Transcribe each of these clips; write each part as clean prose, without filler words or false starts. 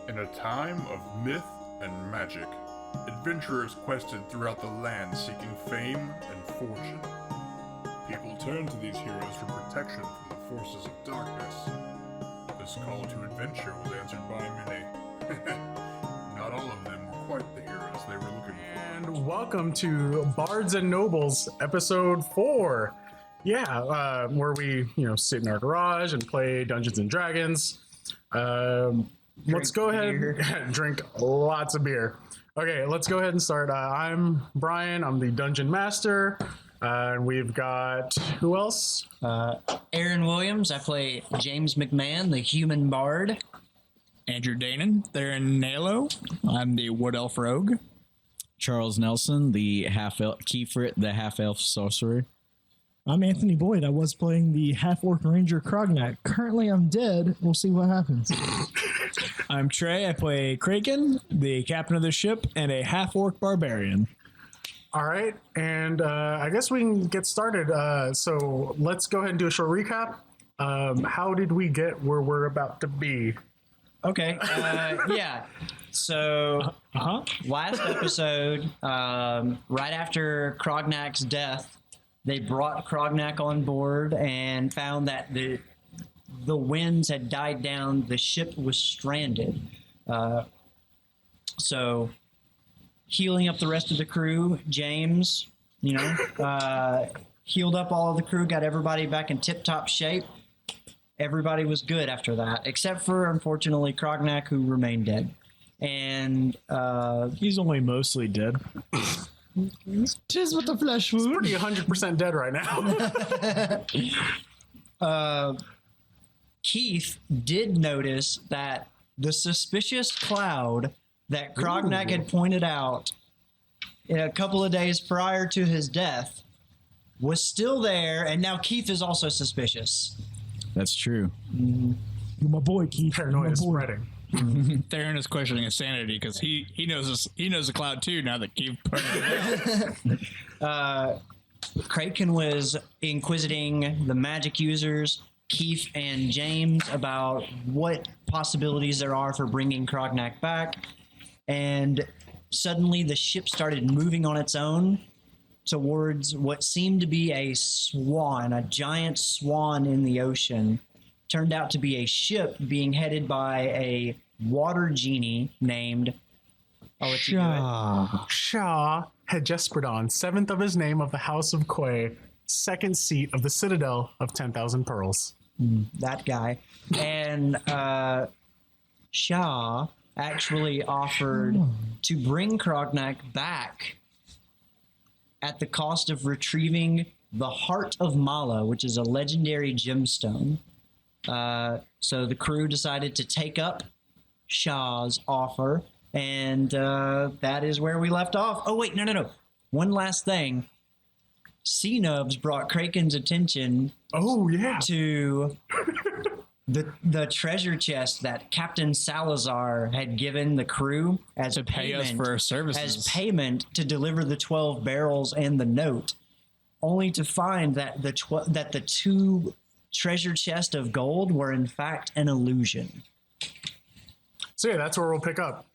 In a time of myth and magic, adventurers quested throughout the land seeking fame and fortune. People turned to these heroes for protection from the forces of darkness. This call to adventure was answered by many. Not all of them were quite the heroes they were looking for. And welcome to Bards and Nobles, episode 4. Yeah, where we, sit in our garage and play Dungeons and Dragons. Let's go ahead and drink lots of beer. Okay, let's go ahead and start. I'm Brian. I'm the Dungeon Master. And we've got, who else? Aaron Williams. I play James McMahon, the human bard. Andrew Danon, Theron Nalo. I'm the Wood Elf Rogue. Charles Nelson, the half-elf Kiefer, the half-elf sorcerer. I'm Anthony Boyd. I was playing the half-orc ranger Krognak. Currently, I'm dead. We'll see what happens. I'm Trey. I play Kraken, the captain of the ship, and a half-orc barbarian. All right, and I guess we can get started. So let's go ahead and do a short recap. How did we get where we're about to be? Okay, yeah. So, last episode, right after Krognak's death, they brought Krognak on board and found that the winds had died down. The ship was stranded. So, healing up the rest of the crew, James, healed up all of the crew, got everybody back in tip-top shape. Everybody was good after that, except for, unfortunately, Krognak, who remained dead. And he's only mostly dead. Tis with the flesh wound. Pretty 100% dead right now. Keith did notice that the suspicious cloud that Krognak had pointed out in a couple of days prior to his death was still there, and now Keith is also suspicious. That's true. You're my boy, Keith. Paranoia is spreading. Theron is questioning his sanity because he knows the cloud too now that Keith pointed it out. Kraken was inquisiting the magic users, Keith and James, about what possibilities there are for bringing Krognak back. And suddenly the ship started moving on its own towards what seemed to be a swan, a giant swan in the ocean. Turned out to be a ship being headed by a water genie named Shah Hejesperdon, 7th of his name of the House of Quay, 2nd seat of the Citadel of 10,000 Pearls. That guy. And Shah actually offered to bring Krognak back at the cost of retrieving the Heart of Mala, which is a legendary gemstone. So the crew decided to take up Shah's offer, and that is where we left off. Oh, wait, no. One last thing. C-Nubs brought Kraken's attention to the treasure chest that Captain Salazar had given the crew as To pay us for our services. as payment to deliver the 12 barrels and the note, only to find that the two treasure chests of gold were in fact an illusion. So yeah, that's where we'll pick up.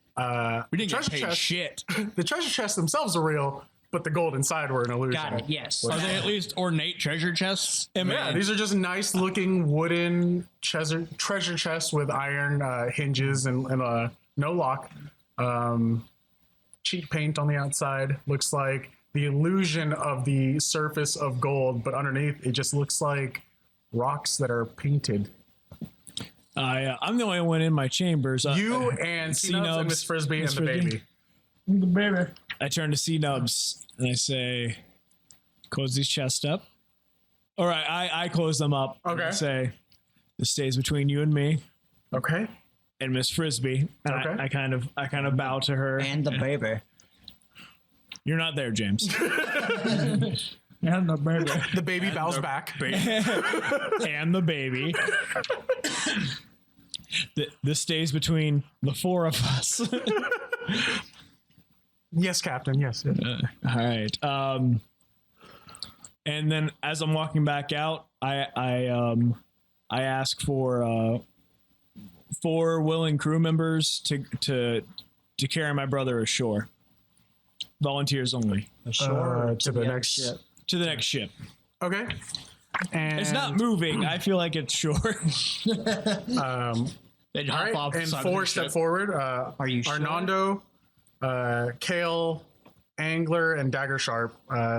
We didn't get treasure paid shit. The treasure chests themselves are real, but the gold inside were an illusion. Got it, yes. Are they at least ornate treasure chests? Yeah, these are just nice looking wooden treasure chests with iron hinges and no lock. Cheap paint on the outside. Looks like the illusion of the surface of gold, but underneath it just looks like rocks that are painted. I'm the only one in my chambers. You and C-Nubs and Miss Frisbee and the baby. The baby. I turn to C-Nubs and I say, close these chests up. All right, I close them up. Okay. And I say, this stays between you and me Okay. and Miss Frisbee. And Okay. I kind of bow to her. And the baby. You're not there, James. And the baby. The baby bows back. And the baby. This stays between the four of us. Yes, Captain. Yes. All right. And then as I'm walking back out, I ask for 4 willing crew members to carry my brother ashore. Volunteers only. Ashore to the next ship. To the next ship. Okay. And It's not moving. I feel like it's shore. They'd all hop right. off the And side of 4 the step ship. forward. Are you sure? Arnando, Kale, Angler, and Dagger Sharp.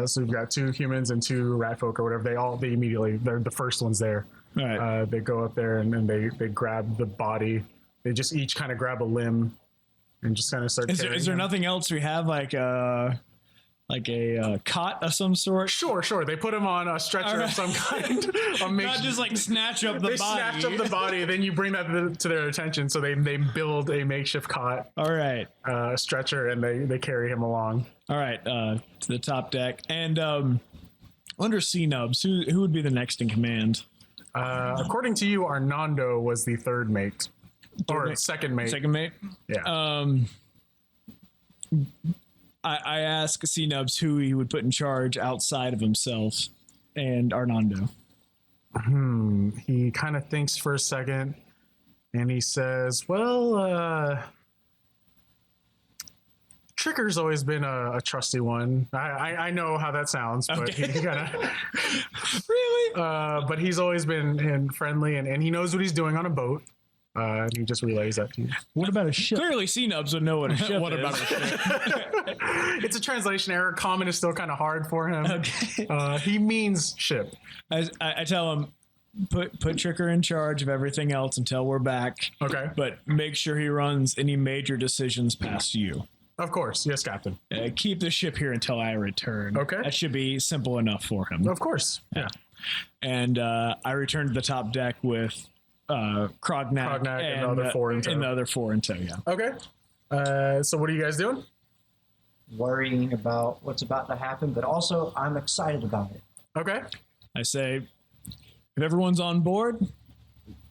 So we've got 2 humans and 2 rat folk or whatever. They immediately, they're the first ones there. All right. They go up there and they grab the body. They just each kind of grab a limb and just kind of start. Is there him. nothing else we have like a cot of some sort? Sure. They put him on a stretcher of some kind. Not just like snatch up the they body. snatch up the body, then you bring that to their attention. So they build a makeshift cot, All right. stretcher, and they carry him along. All right. To the top deck. And under C-Nubs, who would be the next in command? According to you, Arnando was the third mate. Or second mate. Second mate? Yeah. I ask C-Nubs who he would put in charge outside of himself and Arnando. He kind of thinks for a second, and he says, well, Tricker's always been a trusty one. I know how that sounds, but Okay. he kind of... Really? but he's always been friendly, and he knows what he's doing on a boat. And he just relays that to you. What about a ship? Clearly C-Nubs would know what a ship What is. about a ship? It's a translation error. Common is still kind of hard for him. Okay. He means ship. I tell him, put Tricker in charge of everything else until we're back. Okay. But make sure he runs any major decisions past you. Of course. Yes, Captain. Keep the ship here until I return. Okay. That should be simple enough for him. Of course. Yeah. And I return to the top deck with Krognak and the other 4 in tow. And the other 4 in tow, yeah. Okay. So what are you guys doing? Worrying about what's about to happen, but also I'm excited about it. Okay. I say, if everyone's on board,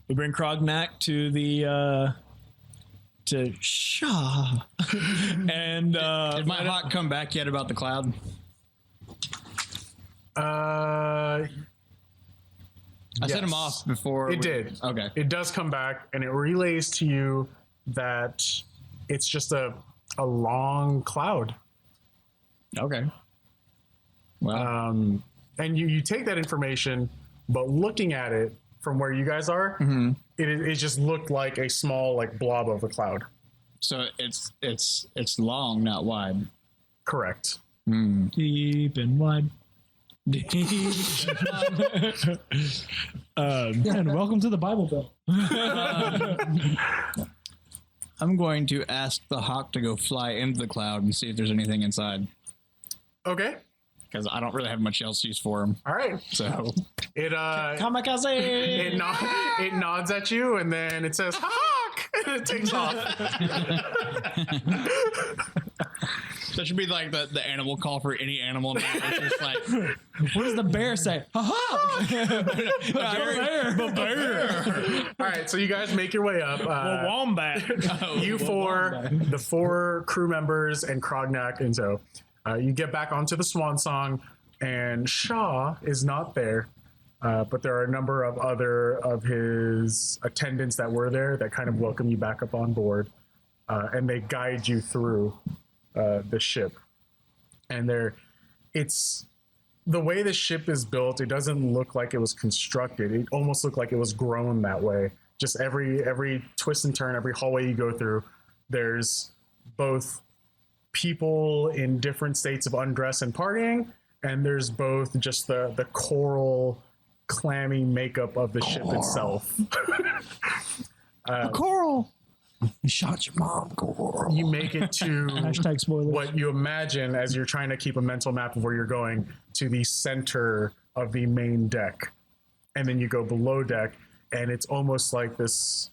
we bring Krognak to the to Shaw. And Did my hawk come back yet about the cloud? I set him off before. It did. Okay. It does come back, and it relays to you that it's just a long cloud. Okay. Well, And you take that information, but looking at it from where you guys are, it just looked like a small blob of a cloud. so it's long, not wide. Correct. deep and wide. And welcome to the Bible Belt. I'm going to ask the hawk to go fly into the cloud and see if there's anything inside, Okay. because I don't really have much else use for him. All right. So It Kamikaze! it nods at you, and then it says "hawk," and it takes off. that should be like the animal call for any animal. Now. It's just like What does the bear say? Ha The bear! All right, so you guys make your way up. Wombat! You the 4 crew members, and Krognak in tow. You get back onto the Swan Song, and Shaw is not there, but there are a number of other of his attendants that were there that kind of welcome you back up on board, and they guide you through the ship. And it's the way the ship is built. It doesn't look like it was constructed. It almost looked like it was grown that way. Just every twist and turn, every hallway you go through, there's both people in different states of undress and partying, and there's both just the coral, clammy makeup of the ship itself. Coral. You shot your mom, Coral. You make it to Hashtag spoilers. what you imagine as you're trying to keep a mental map of where you're going, to the center of the main deck, and then you go below deck, and it's almost like this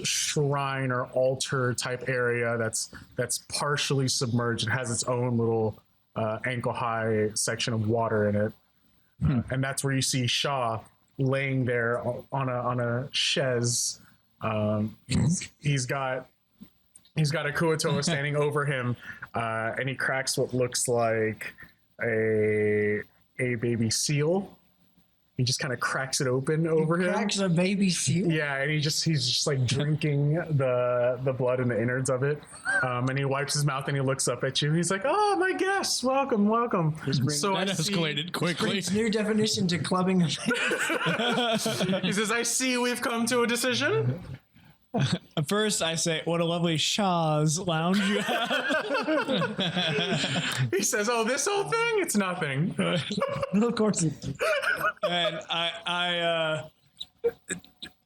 shrine or altar type area that's partially submerged. It has its own little ankle high section of water in it, and that's where you see Shaw laying there on a chaise. He's got a Kuatoa standing over him, and he cracks what looks like a baby seal He just kind of cracks it open over him. Cracks a baby seal. Yeah, and he's just like drinking the blood and the innards of it. And he wipes his mouth and he looks up at you. He's like, "Oh, my guests, welcome, welcome." So That I see- escalated quickly. Brings new definition to clubbing. He says, "I see we've come to a decision." At first, I say, "What a lovely Shaw's lounge you have." He says, "Oh, this whole thing? It's nothing." Of course it. And I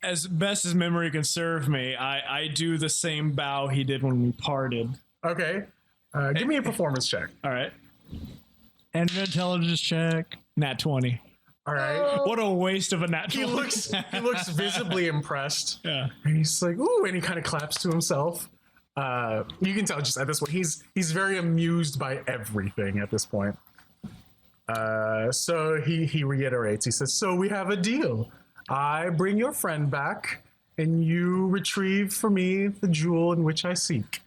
as best as memory can serve me, I do the same bow he did when we parted. Okay, give me a performance check. All right, And an intelligence check. nat 20. All right. What a waste of a nat 20. He looks visibly impressed. Yeah. And he's like, "Ooh," and he kind of claps to himself. You can tell just at this point he's very amused by everything at this point. So he reiterates. He says, "So we have a deal. I bring your friend back, and you retrieve for me the jewel in which I seek."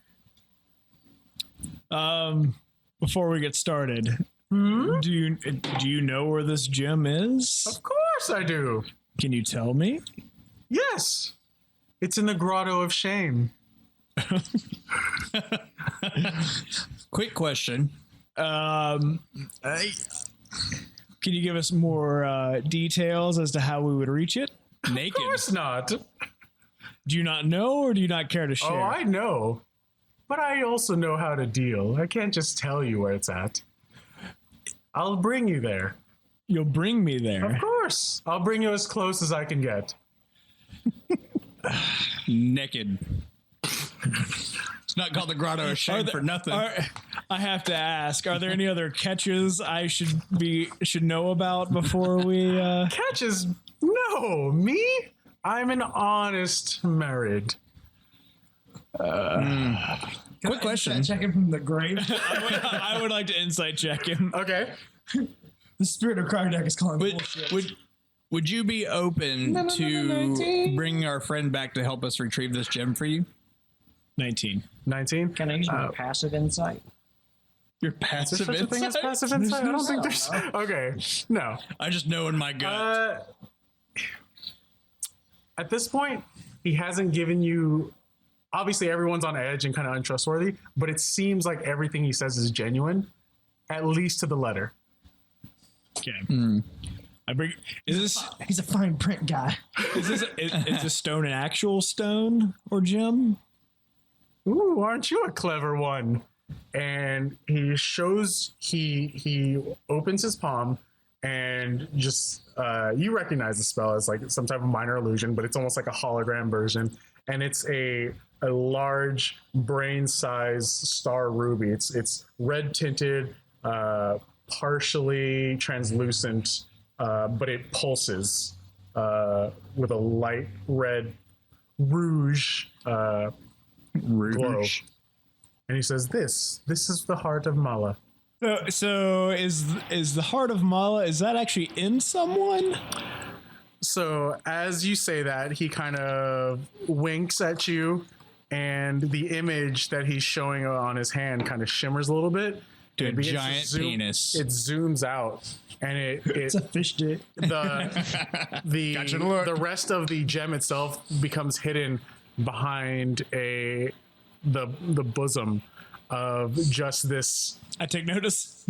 Before we get started, do you know where this gem is? Of course I do. Can you tell me? Yes, it's in the Grotto of Shame. Quick question. Can you give us more details as to how we would reach it? Naked. Of course not. Do you not know, or do you not care to share? Oh, I know. But I also know how to deal. I can't just tell you where it's at. I'll bring you there. You'll bring me there. Of course. I'll bring you as close as I can get. Naked. It's not called the Grotto of Shame for nothing. I have to ask: are there any other catches I should know about before we? Catches? No. Me? I'm an honest married. Quick question. Checking from the grave. I would like to insight check him. Okay. The spirit of Krognak is calling bullshit. Would you be open to bringing our friend back to help us retrieve this gem for you? 19. 19? Can I use my passive insight? Your Is passive there such a thing as insight? passive insight? I don't think there's... Okay. No. I just know in my gut. At this point, he hasn't given you... Obviously, everyone's on edge and kind of untrustworthy, but it seems like everything he says is genuine, at least to the letter. Okay. I bring. Is this He's a fine print guy. is a stone an actual stone or gem? Ooh, aren't you a clever one? And he opens his palm and just, you recognize the spell as like some type of minor illusion, but it's almost like a hologram version. And it's a large brain-sized star ruby. It's red tinted, partially translucent, but it pulses with a light red rouge glow. And he says, "This is the heart of Mala." So is the heart of Mala? Is that actually in someone? So as you say that, he kind of winks at you, and the image that he's showing on his hand kind of shimmers a little bit. To a It begins to giant zoom- penis. It zooms out, and It's a fish dick. the rest of the gem itself becomes hidden behind the bosom of just this I take notice.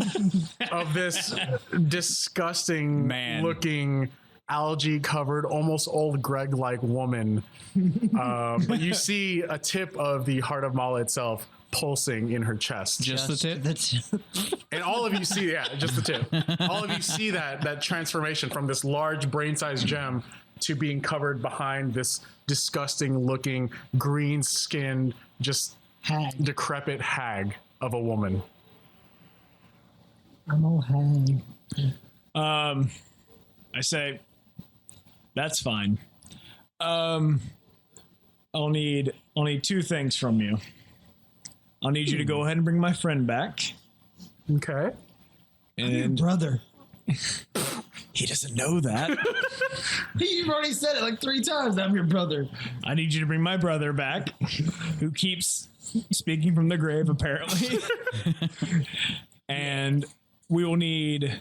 disgusting Man. looking algae covered, almost old Greg like woman. But you see a tip of the heart of Mala itself pulsing in her chest. Just the tip? And all of you see, just the tip. All of you see that transformation from this large brain-sized gem to being covered behind this disgusting looking green-skinned, just decrepit hag of a woman. I'm all hang. I say, that's fine. I'll need two things from you. I'll need you to go ahead and bring my friend back. Okay. And Brother. he doesn't know that. You've already said it like 3 times. I'm your brother. I need you to bring my brother back, who keeps speaking from the grave, apparently. And we will need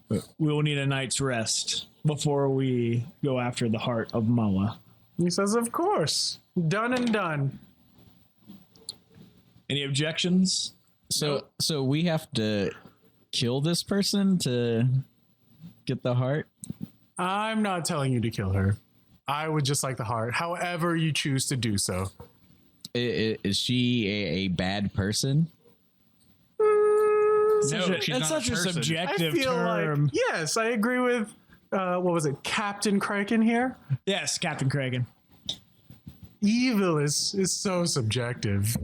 a night's rest before we go after the heart of Mala. He says, of course. Done and done. Any objections? So we have to kill this person to get the heart? I'm not telling you to kill her. I would just like the heart, however you choose to do so. Is she a bad person? No, she's That's not such a person. I subjective feel term. like, yes, I agree with, what was it, Captain Kraken here? Yes, Captain Kragen. Evil is so subjective.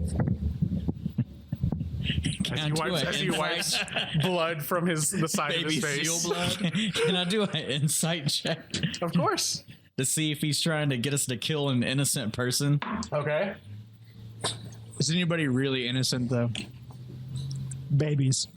As he wipes blood from the side of his Baby face. seal blood? Can I do an insight check Of course. to see if he's trying to get us to kill an innocent person? Okay. Is anybody really innocent though? Babies.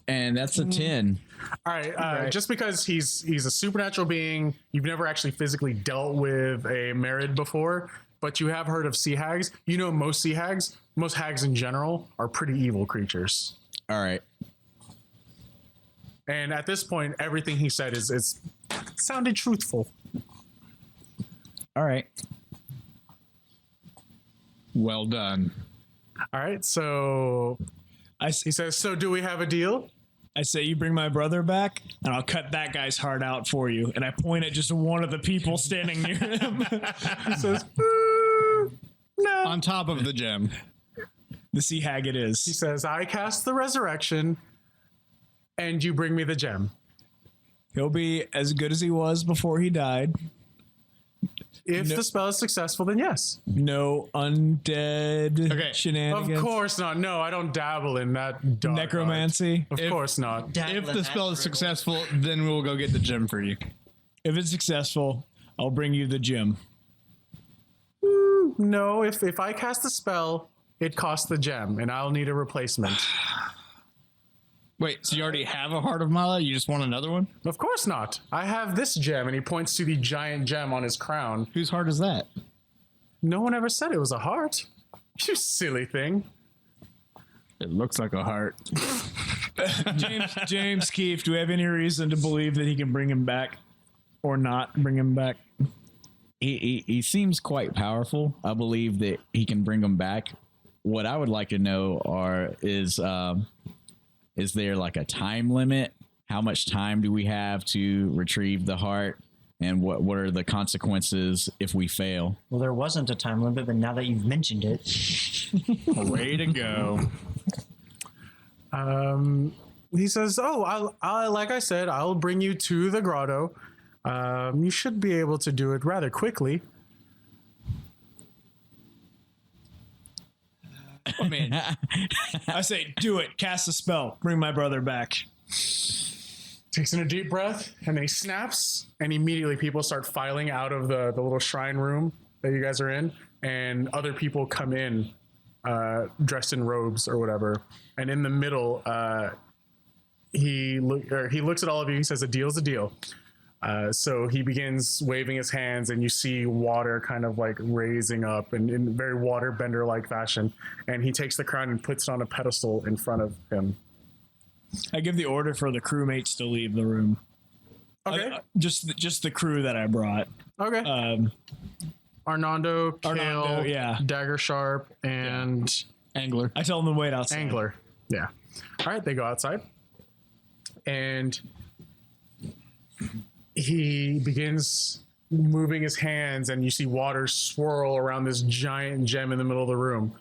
And that's a 10. All right. Just because he's a supernatural being, you've never actually physically dealt with a Merid before, but you have heard of sea hags. You know, most hags in general are pretty evil creatures. All right. And at this point, everything he said is sounded truthful. All right. Well done. All right. So He he says, so do we have a deal? I say you bring my brother back, and I'll cut that guy's heart out for you. And I point at just one of the people standing near him. He says, no. On top of the gem. The sea hag it He is. says, I cast the resurrection and you bring me the gem. He'll be as good as he was before he died. If the spell is successful, then yes. No undead Okay. shenanigans. Of course not. No, I don't dabble in that dark Necromancy. art. Of course not. If the spell is successful, then we'll go get the gem for you. If it's successful, I'll bring you the gem. No, if I cast the spell, it costs the gem, and I'll need a replacement. Wait, so you already have a Heart of Mala? You just want another one? Of course not. I have this gem, and he points to the giant gem on his crown. Whose heart is that? No one ever said it was a heart. You silly thing. It looks like a heart. James Keefe, do we have any reason to believe that he can bring him back or not bring him back? He seems quite powerful. I believe that he can bring them back. What I would like to know is there like a time limit? How much time do we have to retrieve the heart? And what are the consequences if we fail? Well, there wasn't a time limit, but now that you've mentioned it, Way to go. He says, "Oh, I'll like I said, I'll bring you to the grotto. You should be able to do it rather quickly." I mean, I say, do it. Cast a spell. Bring my brother back. Takes in a deep breath, and then he snaps, and immediately people start filing out of the little shrine room that you guys are in, and other people come in dressed in robes or whatever. And in the middle, he looks at all of you. He says, "A deal's a deal." So he begins waving his hands, and you see water kind of like raising up in very waterbender-like fashion. And he takes the crown and puts it on a pedestal in front of him. I give the order for the crewmates to leave the room. Okay. Just the crew that I brought. Okay. Arnando, Kale, Arnando, yeah. Dagger Sharp, and Angler. I tell them to wait outside. Angler. Yeah. All right, they go outside. And he begins moving his hands, and you see water swirl around this giant gem in the middle of the room.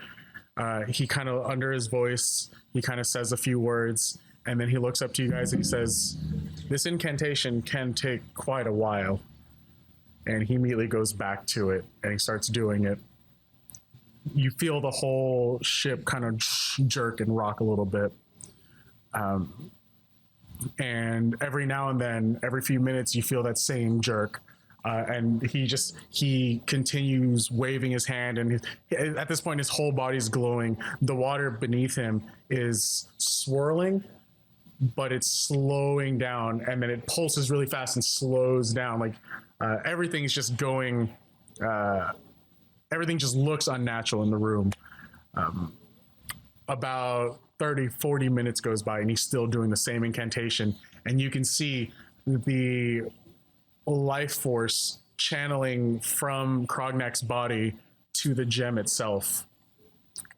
He kind of, under his voice, he kind of says a few words, and then he looks up to you guys and he says, "This incantation can take quite a while." And he immediately goes back to it, and he starts doing it. You feel the whole ship kind of jerk and rock a little bit. And every now and then, every few minutes, you feel that same jerk. And he continues waving his hand, and at this point, his whole body is glowing. The water beneath him is swirling, but it's slowing down, and then it pulses really fast and slows down. Like everything's just going. Everything just looks unnatural in the room. About 30, 40 minutes goes by, and he's still doing the same incantation, and you can see the life force channeling from Krognak's body to the gem itself,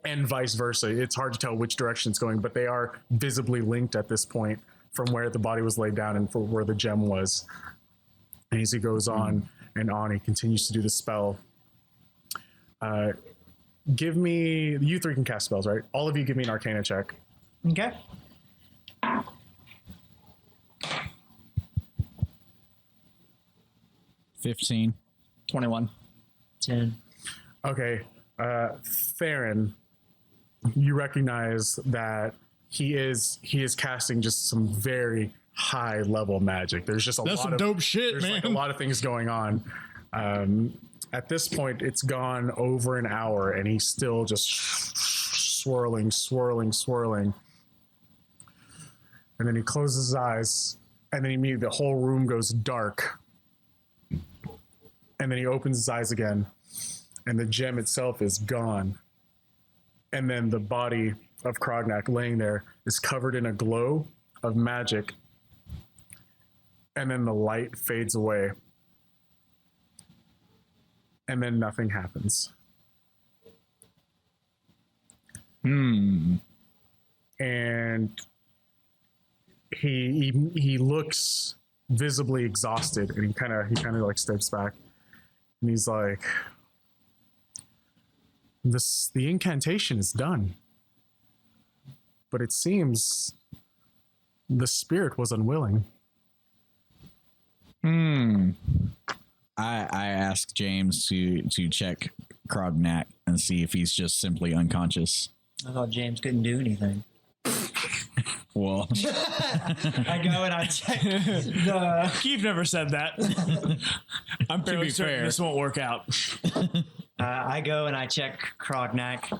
and vice versa. It's hard to tell which direction it's going, but they are visibly linked at this point from where the body was laid down and for where the gem was. And as he goes on and on, he continues to do the spell. Give me, you three can cast spells, right? All of you give me an Arcana check. Okay. 15. 21. 10. Okay. Theron, you recognize that he is casting just some very high level magic. There's just That's some dope shit, there's like a man. lot of things going on. At this point, it's gone over an hour, and he's still just swirling. And then he closes his eyes, and then immediately the whole room goes dark. And then he opens his eyes again, and the gem itself is gone. And then the body of Krognak laying there is covered in a glow of magic. And then the light fades away. And then nothing happens. And he looks visibly exhausted, and he kind of like steps back, and he's like, the incantation is done, but it seems the spirit was unwilling. I asked James to check Krognak and see if he's just simply unconscious. I thought James couldn't do anything. Well, I go and I check the. Keith never said that. I'm fairly be certain fair. this won't work out. I go and I check Krognak.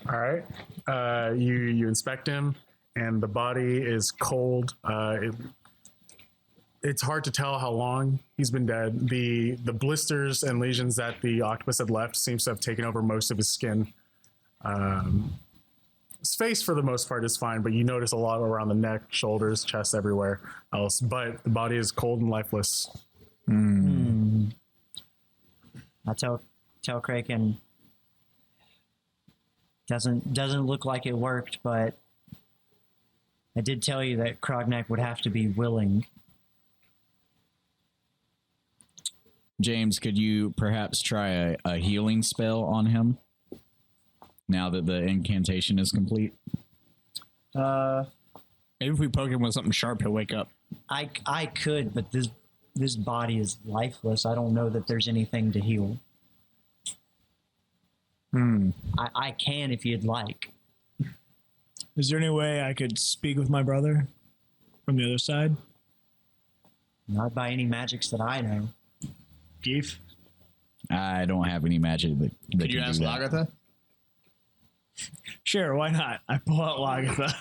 All right. You inspect him, and the body is cold. It's hard to tell how long he's been dead. The blisters and lesions that the octopus had left seems to have taken over most of his skin. His face, for the most part, is fine, but you notice a lot around the neck, shoulders, chest, everywhere else. But the body is cold and lifeless. I tell Kraken, doesn't look like it worked, but I did tell you that Krognak would have to be willing. James, could you perhaps try a healing spell on him now that the incantation is complete? Maybe if we poke him with something sharp, he'll wake up. I could, but this body is lifeless. I don't know that there's anything to heal. I can if you'd like. Is there any way I could speak with my brother from the other side? Not by any magics that I know. Keith? I don't have any magic that Could can you do ask that. Lagatha? Sure, why not? I pull out Lagatha.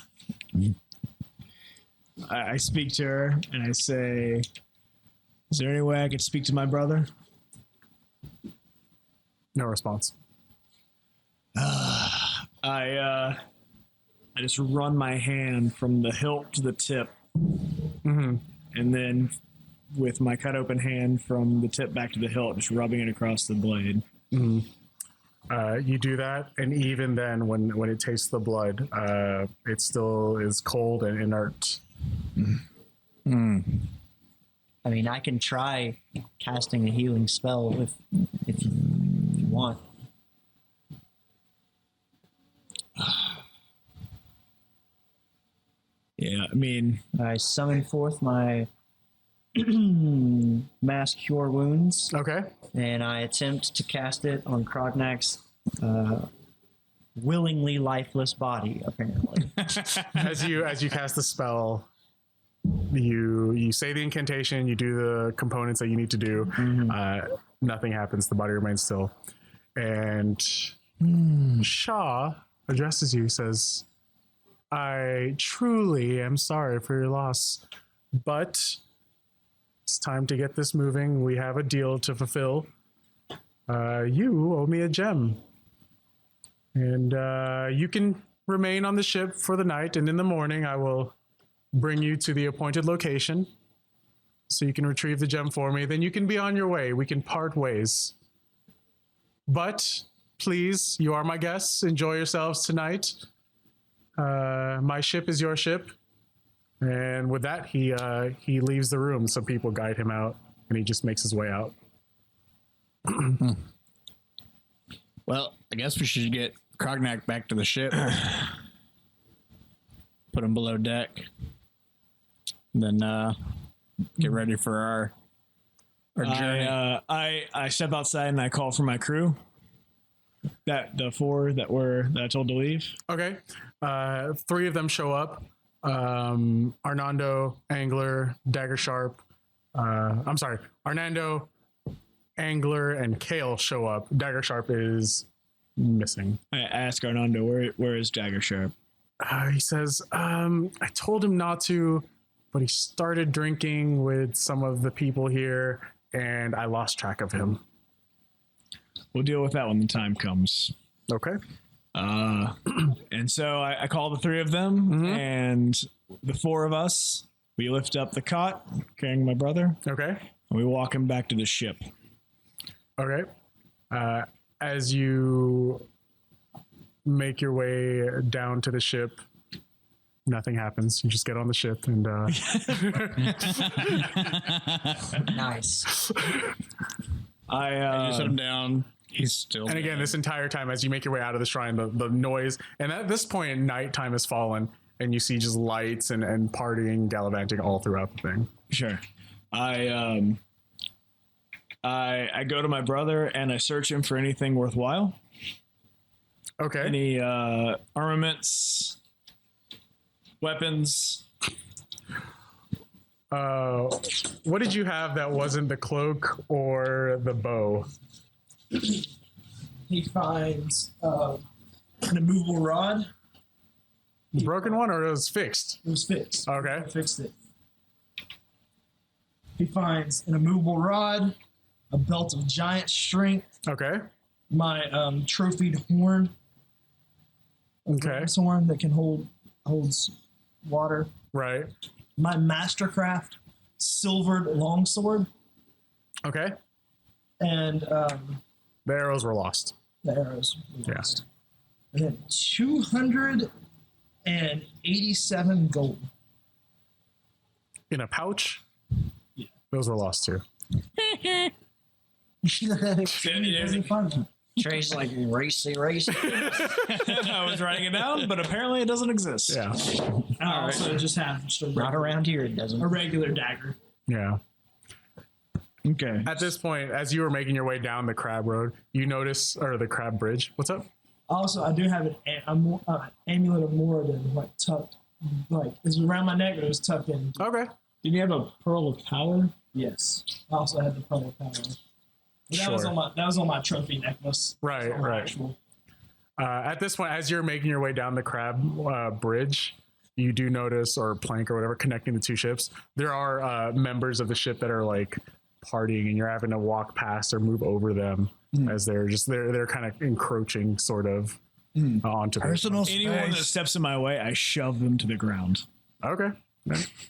I speak to her and I say, is there any way I could speak to my brother? No response. I just run my hand from the hilt to the tip. And then with my cut open hand from the tip back to the hilt, just rubbing it across the blade. You do that, and even then, when it tastes the blood, it still is cold and inert. I mean, I can try casting a healing spell if you want. Yeah, I mean, I summon forth my Mass Cure Wounds, Okay. and I attempt to cast it on Krognak's willingly lifeless body, apparently. As you cast the spell, you say the incantation, you do the components that you need to do. Nothing happens. The body remains still. And Shaw addresses you, says, I truly am sorry for your loss, but it's time to get this moving. We have a deal to fulfill. You owe me a gem. And you can remain on the ship for the night, and in the morning I will bring you to the appointed location. so you can retrieve the gem for me. Then you can be on your way. We can part ways. But please, you are my guests. Enjoy yourselves tonight. My ship is your ship. And with that, he leaves the room. Some people guide him out, and he just makes his way out. Well, I guess we should get Krognak back to the ship. Put him below deck. Then get ready for our journey. I step outside and I call for my crew. The four that I told to leave. Okay. 3 of them show up. Arnando, Angler, Dagger Sharp. I'm sorry. Arnando, Angler, and Kale show up. Dagger Sharp is missing. I ask Arnando, where is Dagger Sharp? He says, I told him not to, but he started drinking with some of the people here, and I lost track of him. We'll deal with that when the time comes. Okay. And so I call the 3 of them, and the 4 of us, we lift up the cot, carrying my brother, Okay. and we walk him back to the ship. Okay. As you make your way down to the ship, nothing happens. You just get on the ship and Nice. I You set him down. He's still. and again, this entire time as you make your way out of the shrine, the noise, and at this point nighttime has fallen, and you see just lights and partying, gallivanting all throughout the thing. Sure. I go to my brother and I search him for anything worthwhile. Okay. Any armaments, weapons. What did you have that wasn't the cloak or the bow? He finds an immovable rod. The broken one, or it was fixed? It was fixed. Okay. I fixed it. He finds an immovable rod, a belt of giant strength, Okay. my trophied horn, Okay. this horn that can holds water, Right. my mastercraft silvered longsword, Okay. and The arrows were lost. the arrows. Yeah. And then 287 gold. In a pouch? Those were lost too. Trey's like racy. I was writing it down, but apparently it doesn't exist. Yeah. I also just have just Not around here, it doesn't. a regular dagger. Yeah. Okay. At this point, as you were making your way down the crab road, you notice, or the crab bridge. What's up? Also, I do have an amulet of Moradin, like tucked, like it's around my neck, but it was tucked in. Okay. Did you have a pearl of power? Yes, I also had the pearl of power. But that was Sure. on my trophy necklace. Right, It's on my right. actual- At this point, as you're making your way down the crab bridge, you do notice, or plank or whatever, connecting the 2 ships, there are members of the ship that are like partying, and you're having to walk past or move over them as they're kind of encroaching sort of onto the Personal Anyone that space. steps in my way, I shove them to the ground. Okay.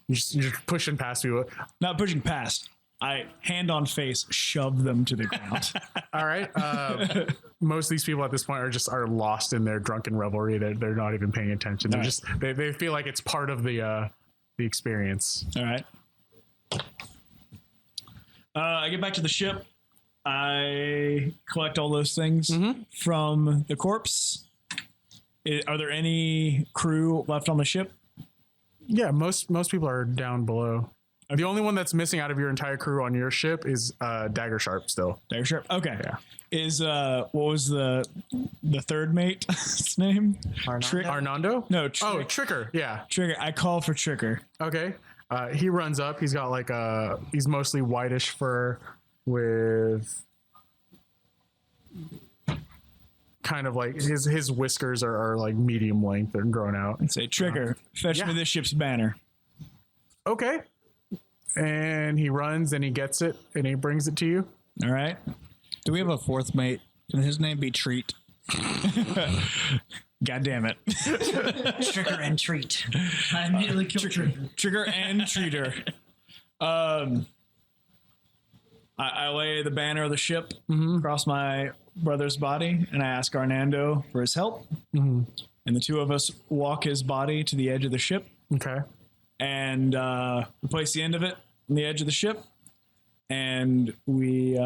You're pushing past people. Not pushing past. I, hand on face, shove them to the ground. All right. Most of these people at this point are lost in their drunken revelry. They're not even paying attention. They're All right. just they feel like it's part of the experience. All right. I get back to the ship. I collect all those things from the corpse. Are there any crew left on the ship? Yeah, most people are down below. The only one that's missing out of your entire crew on your ship is Dagger Sharp still. Dagger Sharp. Okay. Yeah. Is what was the third mate's name? Arnando? No. Oh, Tricker. Yeah. Trigger. I call for Trigger. Okay. He runs up. He's got like he's mostly whitish fur with kind of like his whiskers are like medium length and grown out. And say, Trigger, fetch yeah. me this ship's banner. Okay. And he runs and he gets it and he brings it to you. All right. Do we have a 4th mate? Can his name be Treat? God damn it. Trigger and treat. I immediately killed Trigger. Trigger and Treater. I lay the banner of the ship across my brother's body, and I ask Arnando for his help. And the two of us walk his body to the edge of the ship, Okay. and we place the end of it on the edge of the ship, and we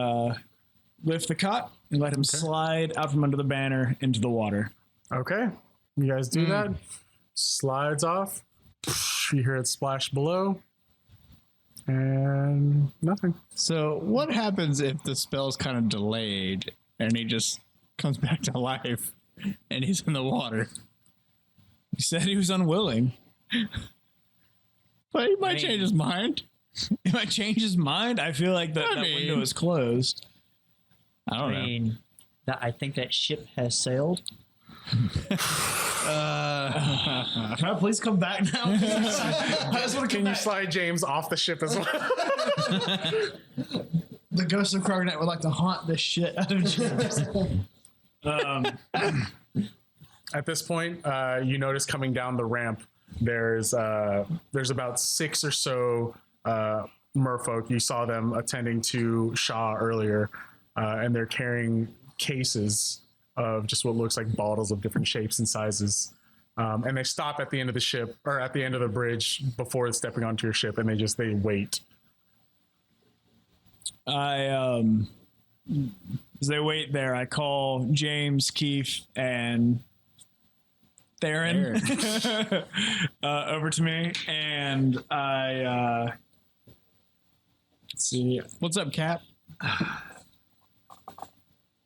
lift the cot and let him slide out from under the banner into the water. Okay. You guys do that. Slides off. You hear it splash below. And nothing. So what happens if the spell's kind of delayed and he just comes back to life and he's in the water? He said he was unwilling. But he might change his mind. He might change his mind. I feel like that window is closed. I don't know. I think that ship has sailed. Can I please come back now? I just want to Can you slide James off the ship as well? The ghost of Krognet would like to haunt the shit out of James. At this point, you notice coming down the ramp, there's about 6 or so merfolk. You saw them attending to Shaw earlier, and they're carrying cases of just what looks like bottles of different shapes and sizes. And they stop at the end of the ship, or at the end of the bridge before stepping onto your ship, and they wait. As they wait there, I call James, Keith, and Theron over to me, and I let's see. What's up, Cap?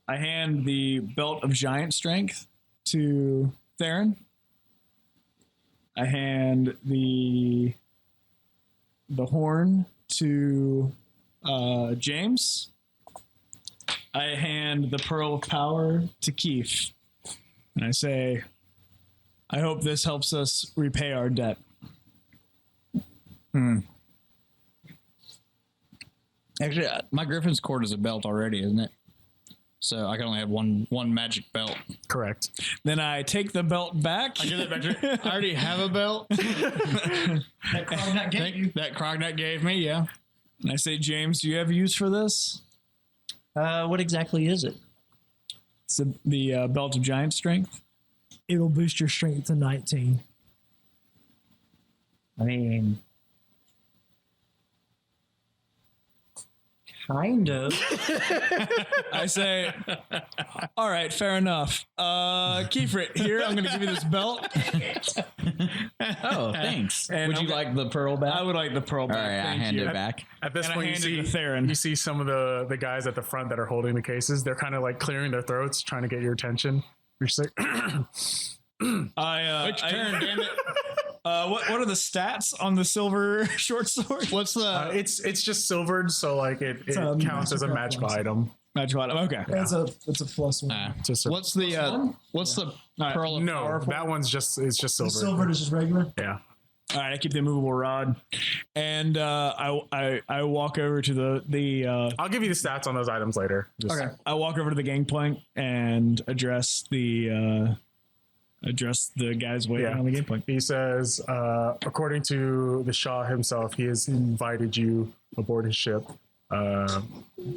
I hand the belt of giant strength to Theron. I hand the horn to James. I hand the pearl of power to Keith. And I say, I hope this helps us repay our debt. Actually, my Griffin's cord is a belt already, isn't it? So I can only have one magic belt. Correct. Then I take the belt back. I give it back to her. I already have a belt. That Krognet gave you. That Krognet gave me, yeah. And I say, James, do you have use for this? What exactly is it? It's the belt of giant strength. It'll boost your strength to 19. I mean, kind of. I say, all right, fair enough. Kiefer, here, I'm going to give you this belt. Oh, thanks. And Would you like the pearl back? I would like the pearl All back. right, I Thank hand you. it back. At this And I point, hand it to Theron. you see some of the guys at the front that are holding the cases. They're kind of like clearing their throats, trying to get your attention. You're just like, Which turn, damn it? What are the stats on the silver short sword? What's the... it's just silvered, so like it a counts as a magical magical item. Match item. Okay. It's a +1. Just a, what's the pearl of no, power? that one's just The silver. silver is just regular. Yeah. All right, I keep the immovable rod, and I walk over to the I'll give you the stats on those items later. Just, okay. I walk over to the gangplank and address the guys waiting Yeah. on the gangplank. He says, according to the Shah himself, he has invited you aboard his ship.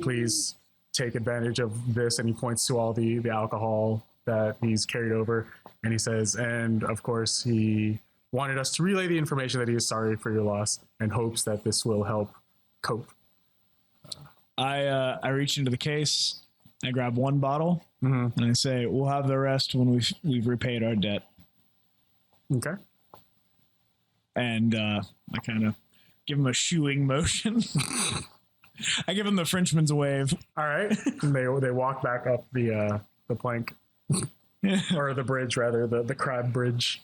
Please take advantage of this. And he points to all the alcohol that he's carried over. And he says, and of course, he wanted us to relay the information that he is sorry for your loss and hopes that this will help cope. I reach into the case, I grab one bottle, and I say, "We'll have the rest when we've repaid our debt." Okay. And I kind of give him a shooing motion. I give him the Frenchman's wave. All right. And they walk back up the plank or the bridge, rather, the crab bridge.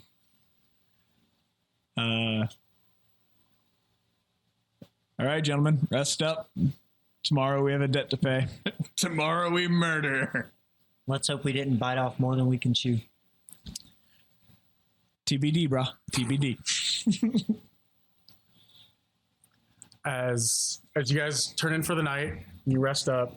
All right, gentlemen, rest up. Tomorrow we have a debt to pay. Tomorrow we murder. Let's hope we didn't bite off more than we can chew. TBD, bro. TBD. As you guys turn in for the night, you rest up.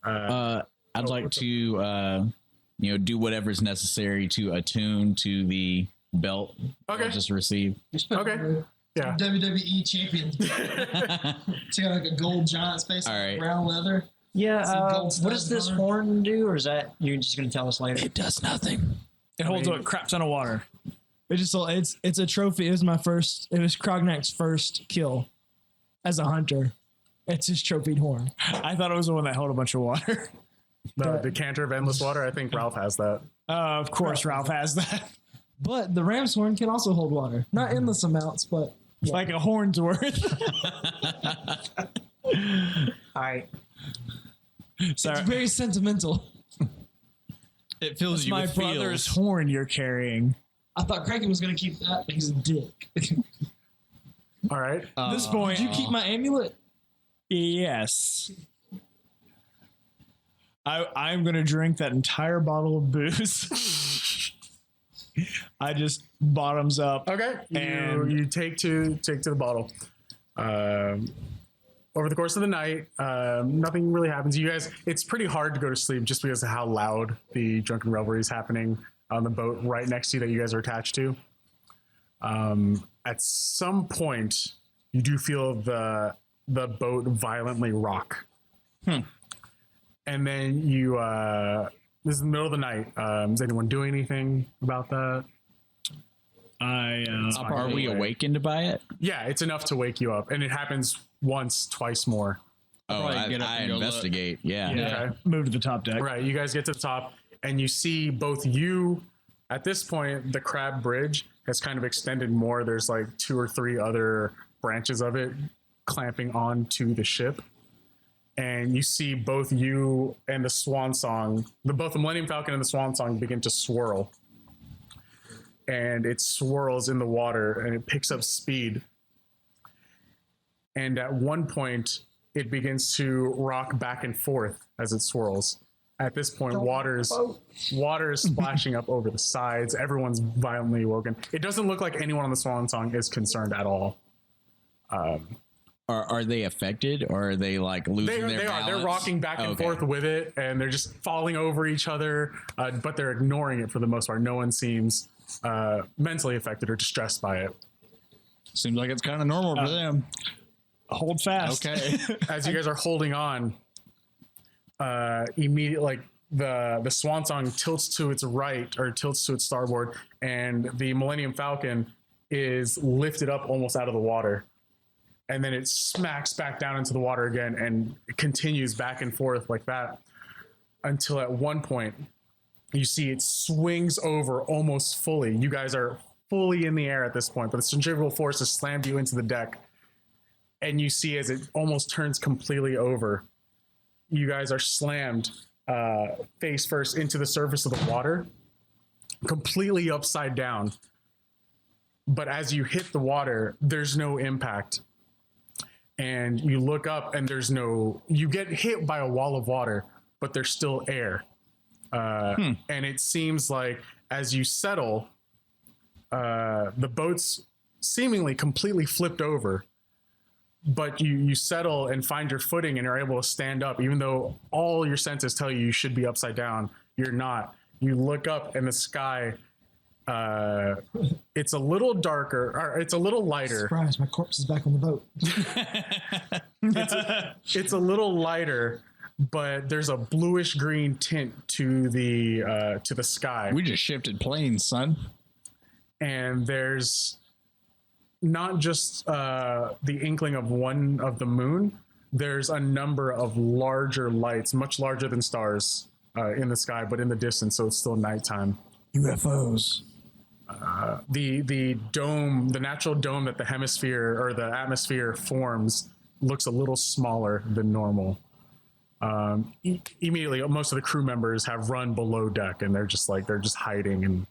I'd like to, do whatever's necessary to attune to the belt Okay. I just received. Okay. Yeah. WWE champions. It's got like a gold giant's face, All right. brown leather. Yeah. Some gold What does studs this on it. horn do, or is that you're just gonna tell us later? It does nothing. It holds a crap ton of water. It's a trophy. It was Crognac's first kill as a hunter. It's his trophied horn. I thought it was the one that held a bunch of water. The decanter of endless water. I think Ralph has that. Of course, Ralph has that. But the ram's horn can also hold water. Not endless amounts, but Like a horn's worth. All right. Sorry. it's very sentimental. It fills It's you my with brother's feels. horn you're carrying. I thought Kraken was going to keep that, but he's a dick. All right. At this point, Did you keep my amulet? yes. I'm going to drink that entire bottle of booze. I just bottoms up. Okay. And- You take to the bottle. Over the course of the night, nothing really happens. You guys, it's pretty hard to go to sleep just because of how loud the drunken revelry is happening on the boat right next to you that you guys are attached to. At some point, you do feel the boat violently rock. And then you, this is the middle of the night. Is anyone doing anything about that? Are we awakened by it? Yeah, it's enough to wake you up, and it happens once, twice more. Oh, probably get up I and go look. investigate. Yeah. Okay. Move to the top deck. Right, you guys get to the top, and you see both you. At this point, the crab bridge has kind of extended more. There's like 2 or 3 other branches of it clamping onto the ship, and you see both you and the Swan Song, both the Millennium Falcon and the Swan Song begin to swirl. And it swirls in the water and it picks up speed. And at one point, it begins to rock back and forth as it swirls. At this point, water is splashing up over the sides. Everyone's violently awoken. It doesn't look like anyone on the Swan Song is concerned at all. Are they affected, or are they like losing their They are. balance? They're rocking back and forth with it, and they're just falling over each other, but they're ignoring it for the most part. No one seems mentally affected or distressed by it. Seems like it's kind of normal for them. Hold fast. Okay. As you guys are holding on, immediately, like the Swan Song tilts to its right or tilts to its starboard, and the Millennium Falcon is lifted up almost out of the water. And then it smacks back down into the water again and it continues back and forth like that until at one point you see it swings over almost fully. You guys are fully in the air at this point, but the centrifugal force has slammed you into the deck. And you see as it almost turns completely over, you guys are slammed face first into the surface of the water, completely upside down. But as you hit the water, there's no impact. And you look up and you get hit by a wall of water, but there's still air. And it seems like as you settle, the boat's seemingly completely flipped over, but you settle and find your footing and are able to stand up, even though all your senses tell you should be upside down. You're not. You look up and the sky, it's a little darker, or it's a little lighter. Surprise, my corpse is back on the boat. It's a little lighter, but there's a bluish green tint to the sky. We just shifted planes, son. And there's not just the inkling of one of the moon. There's a number of larger lights, much larger than stars, in the sky, but in the distance, so it's still nighttime. UFOs. The dome, the natural dome that the hemisphere or the atmosphere forms, looks a little smaller than normal. Immediately, most of the crew members have run below deck, and they're just hiding and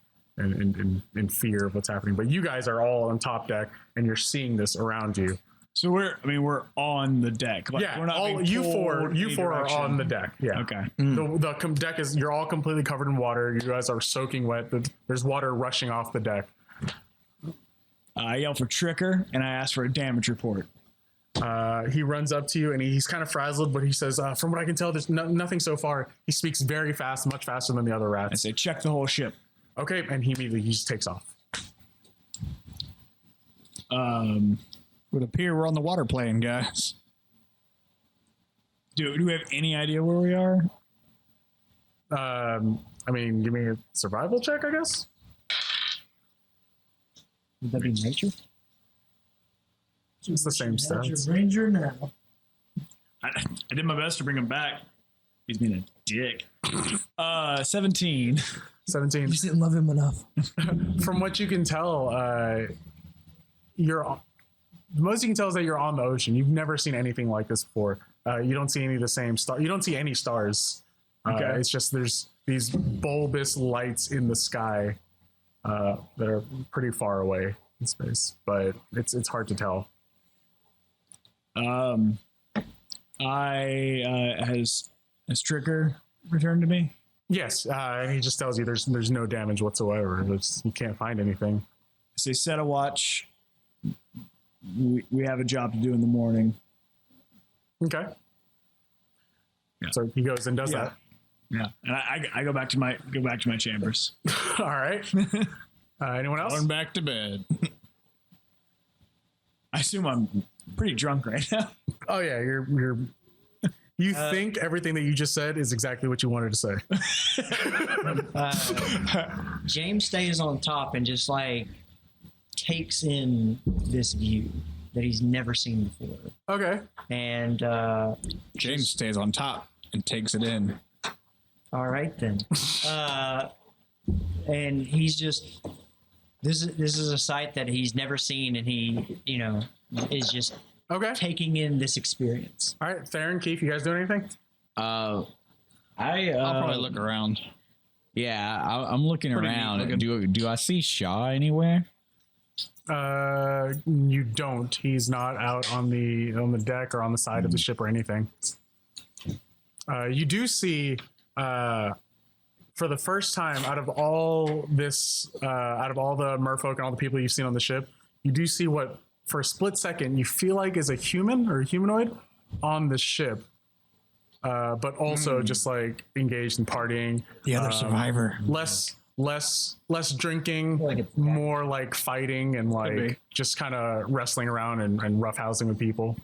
in fear of what's happening. But you guys are all on top deck, and you're seeing this around you. So we're on the deck. Like, Yeah, we're not all being you pulled four any are direction. on the deck. Yeah. Okay. The deck is, you're all completely covered in water. You guys are soaking wet. There's water rushing off the deck. I yell for Tricker and I ask for a damage report. He runs up to you and he's kind of frazzled, but he says, from what I can tell, there's nothing so far. He speaks very fast, much faster than the other I rats. say, check the whole ship. Okay, and he immediately just takes off. Would appear we're on the water plane, guys. Do we have any idea where we are? I mean, give me a survival check, I guess. Would that be nature? It's the same stats. Ranger now. I did my best to bring him back. He's being a dick. 17. 17. You just didn't love him enough. From what you can tell, the most you can tell is that you're on the ocean. You've never seen anything like this before. You don't see any of the same stars. You don't see any stars. Okay. It's just there's these bulbous lights in the sky that are pretty far away in space, but it's hard to tell. Has Stricker returned to me? Yes, he just tells you there's no damage whatsoever. You can't find anything. I say set a watch. We have a job to do in the morning. Okay. Yeah. So he goes and does Yeah. Yeah, and I go back to my chambers. that. All right. Anyone else? Going back to bed. I assume I'm pretty drunk right now. Oh yeah, you think everything that you just said is exactly what you wanted to say. James stays on top and just like takes in this view that he's never seen before. Okay. And James stays on top and takes it in. all right then. And he's just this is a sight that he's never seen, and he is just Okay. taking in this experience. All right, Theron, Keith, you guys doing anything? I I'll probably look around. Yeah, I'm looking Pretty around. neat Do I see Shaw anywhere? You don't. He's not out on the deck or on the side of the ship or anything. You do see, for the first time out of all the merfolk and all the people you've seen on the ship, you do see what, for a split second, you feel like is a human or a humanoid on the ship, but also just like engaged in partying. The other survivor. Less drinking, Like it's- more like fighting and be. like just kind of wrestling around and roughhousing with people.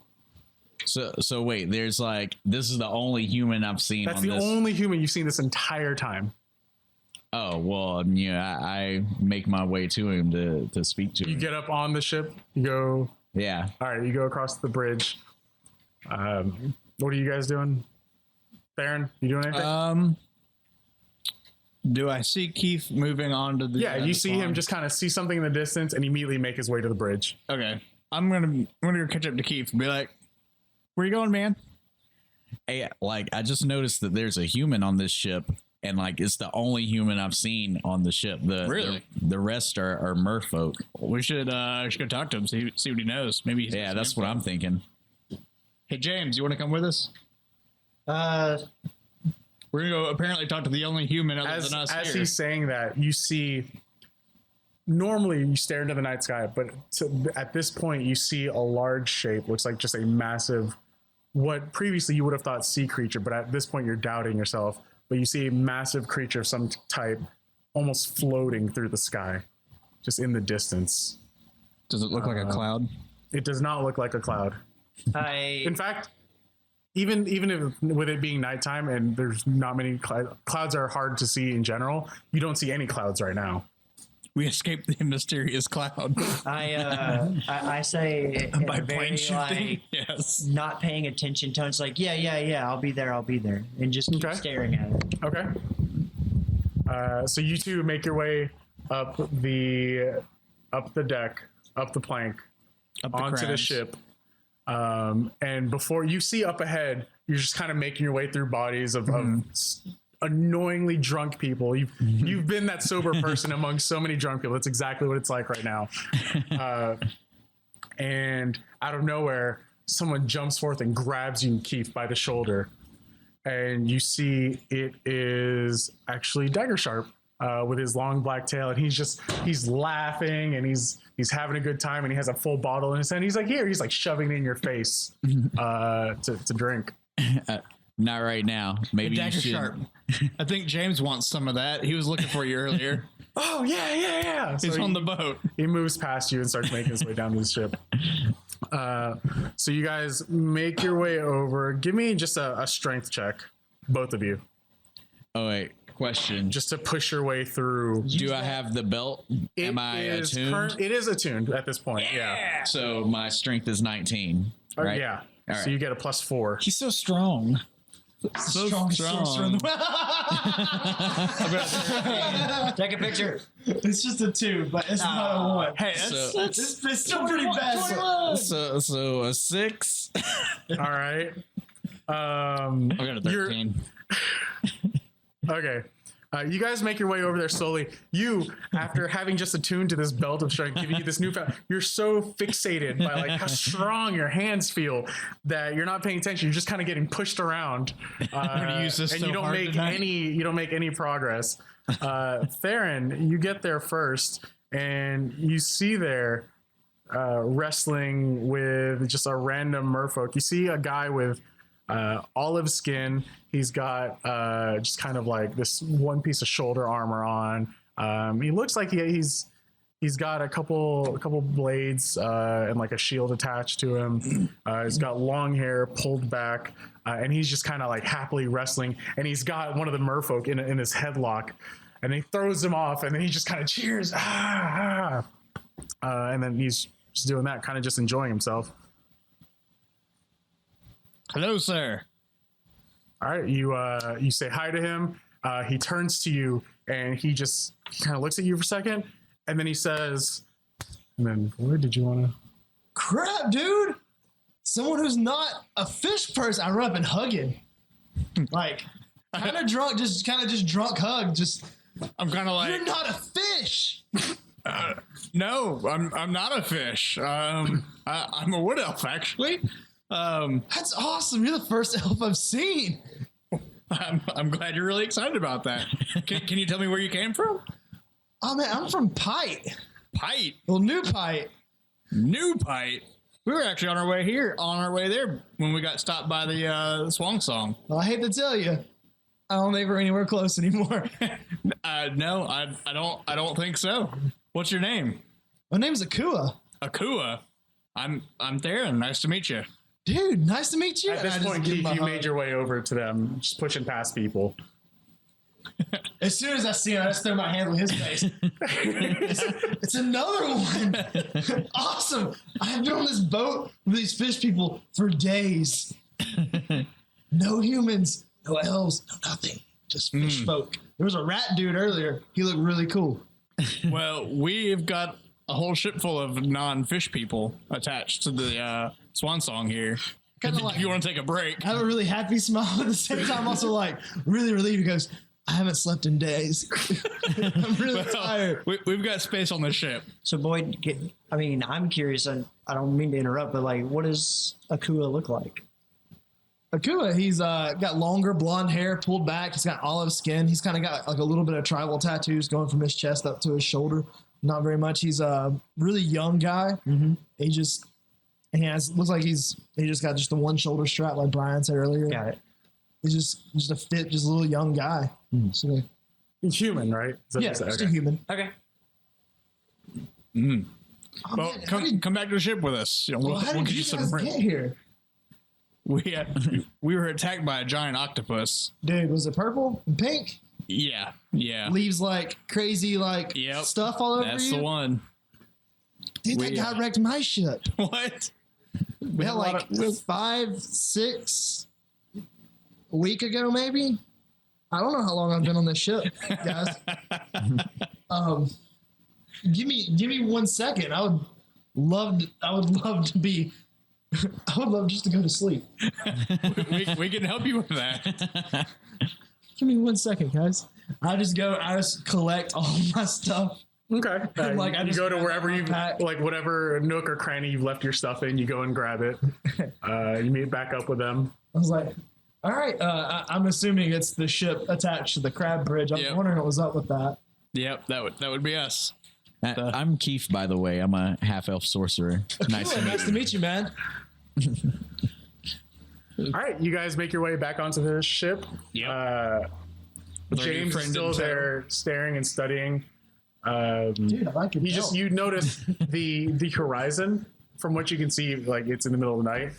So wait, there's like, this is the only human I've seen That's on the this. only human you've seen this entire time. Oh, well, yeah, I make my way to him to speak to You him. get up on the ship, you go, Yeah. all right, you go across the bridge. What are you guys doing? Theron, you doing anything? Do I see Keith moving on to the? Yeah, you the see him pond? just kind of see something in the distance and immediately make his way to the bridge. Okay, I'm gonna go catch up to Keith and be like, "Where you going, man?" Hey, like, I just noticed that there's a human on this ship, and like, it's the only human I've seen on the ship. Really? The rest are merfolk. We should go talk to him, see what he knows. Maybe. He's Yeah, that's what I'm thinking. Hey, James, you want to come with us? We're gonna go apparently talk to the only human other than us As here. he's saying that, you see, normally you stare into the night sky, but at this point you see a large shape, looks like just a massive, what previously you would have thought sea creature, but at this point you're doubting yourself, but you see a massive creature of some type almost floating through the sky, just in the distance. Does it look like a cloud? It does not look like a cloud. In fact, even if, with it being nighttime and there's not many clouds are hard to see in general, you don't see any clouds right now. We escaped the mysterious cloud I say in by a very, plane shifting. like, Yes. not paying attention to it. It's like, yeah, I'll be there, and just keep Okay. staring at it. Okay. So you two make your way up the deck, up the plank, Up the onto the crabs. ship. And before you see up ahead, you're just kind of making your way through bodies of annoyingly drunk people. You've been that sober person among so many drunk people. That's exactly what it's like right now. And out of nowhere, someone jumps forth and grabs you, Keith, by the shoulder. And you see it is actually Dagger Sharp with his long black tail. And he's laughing and he's having a good time, and he has a full bottle in his hand. He's like, here, he's like shoving it in your face to drink. Not right now. Maybe you Dagger should. sharp. I think James wants some of that. He was looking for you earlier. Oh yeah. He's So on the boat. he moves past you and starts making his way down to the ship. So you guys make your way over. Give me just a strength check, both of you, Oh wait, question. just to push your way through. Do I have the belt? Am I attuned? It is attuned at this point. Yeah. So my strength is 19. Right? Yeah. All So right. you get a +4. He's so strong. So Strongest sorcerer in the world. Take a picture. It's just a 2, but it's not a 1. Hey, So- It's still pretty bad. So a 6. All right. I got a You're- 13. Okay. You guys make your way over there slowly. You, after having just attuned to this belt of strength, giving you this newfound, you're so fixated by like how strong your hands feel that you're not paying attention. You're just kind of getting pushed around, gonna use this and so you don't hard make tonight. any progress. Theron, you get there first, and you see there wrestling with just a random merfolk. You see a guy with olive skin. He's got just kind of like this one piece of shoulder armor on. He looks like he's got a couple blades and like a shield attached to him. He's got long hair pulled back, and he's just kind of like happily wrestling. And he's got one of the merfolk in his headlock, and he throws him off, and then he just kind of cheers, and then he's just doing that, kind of just enjoying himself. hello, sir. All right, you say hi to him. He turns to you and he kind of looks at you for a second, and then he says, and then where did you want to? Crap, dude. Someone who's not a fish person. I run up and hug him. Like, kind of drunk, just drunk hug. Just, I'm kind of like, you're not a fish. no, I'm not a fish. I'm a wood elf, actually. That's awesome. You're the first elf I've seen. I'm glad you're really excited about that. Can you tell me where you came from? Oh, man, I'm from Pite. Pite. Well, New Pite. New Pite. We were actually on our way there when we got stopped by the Swan Song. Well, I hate to tell you, I don't think we're anywhere close anymore. No, I don't think so. What's your name? My name's Akua. Akua. I'm Theron. Nice to meet you. Dude, nice to meet you. At this And I just point, give him Keith, a you hug. made your way over to them, just pushing past people. As soon as I see him, I just throw my hand on his face. it's another one. Awesome. I've been on this boat with these fish people for days. No humans, no elves, no nothing. Just fish folk. There was a rat dude earlier. He looked really cool. Well, we've got a whole ship full of non-fish people attached to the Swan Song here. Kinda If like- you want to take a break. I have a really happy smile at the same time. Also, like, really relieved. He goes, I haven't slept in days. I'm really tired. We've got space on the ship. So Boyd, I'm curious. I don't mean to interrupt, but like, what does Akua look like? Akua, he's got longer blonde hair pulled back. He's got olive skin. He's kind of got like a little bit of tribal tattoos going from his chest up to his shoulder. Not very much. He's a really young guy. Mm-hmm. Looks like he just got just the one shoulder strap, like Brian said earlier. Got it. He's just a fit, just a little young guy. So, He's human, right? Is that what yeah, you said? just a Okay. human. Okay. Oh, Well, man, come back to the ship with us. You know, we'll how we'll did get you you some guys break. get here? We were attacked by a giant octopus. Dude, was it purple and pink? Yeah. Leaves like crazy like Yep. stuff all over That's you? the one. Dude, that guy wrecked my ship. What? Yeah, like 5-6 a week ago, maybe. I don't know how long I've been on this ship, guys. Give me 1 second. I would love to be. I would love just to go to sleep. we can help you with that. Give me 1 second, guys. I just collect all my stuff. Okay. Like, I you just go to grab wherever my you pack. like, whatever nook or cranny you've left your stuff in, you go and grab it. You meet back up with them. I was like, all right. I'm assuming it's the ship attached to the crab bridge. I was Yep. wondering what was up with that. Yep, that would be us. I'm Keith, by the way. I'm a half elf sorcerer. Nice to meet Nice to meet you, man. All right, you guys make your way back onto the ship. Yep. With our new James is friend still in tow. there staring and studying. Dude, I like your belt. You notice the horizon from what you can see, like it's in the middle of the night.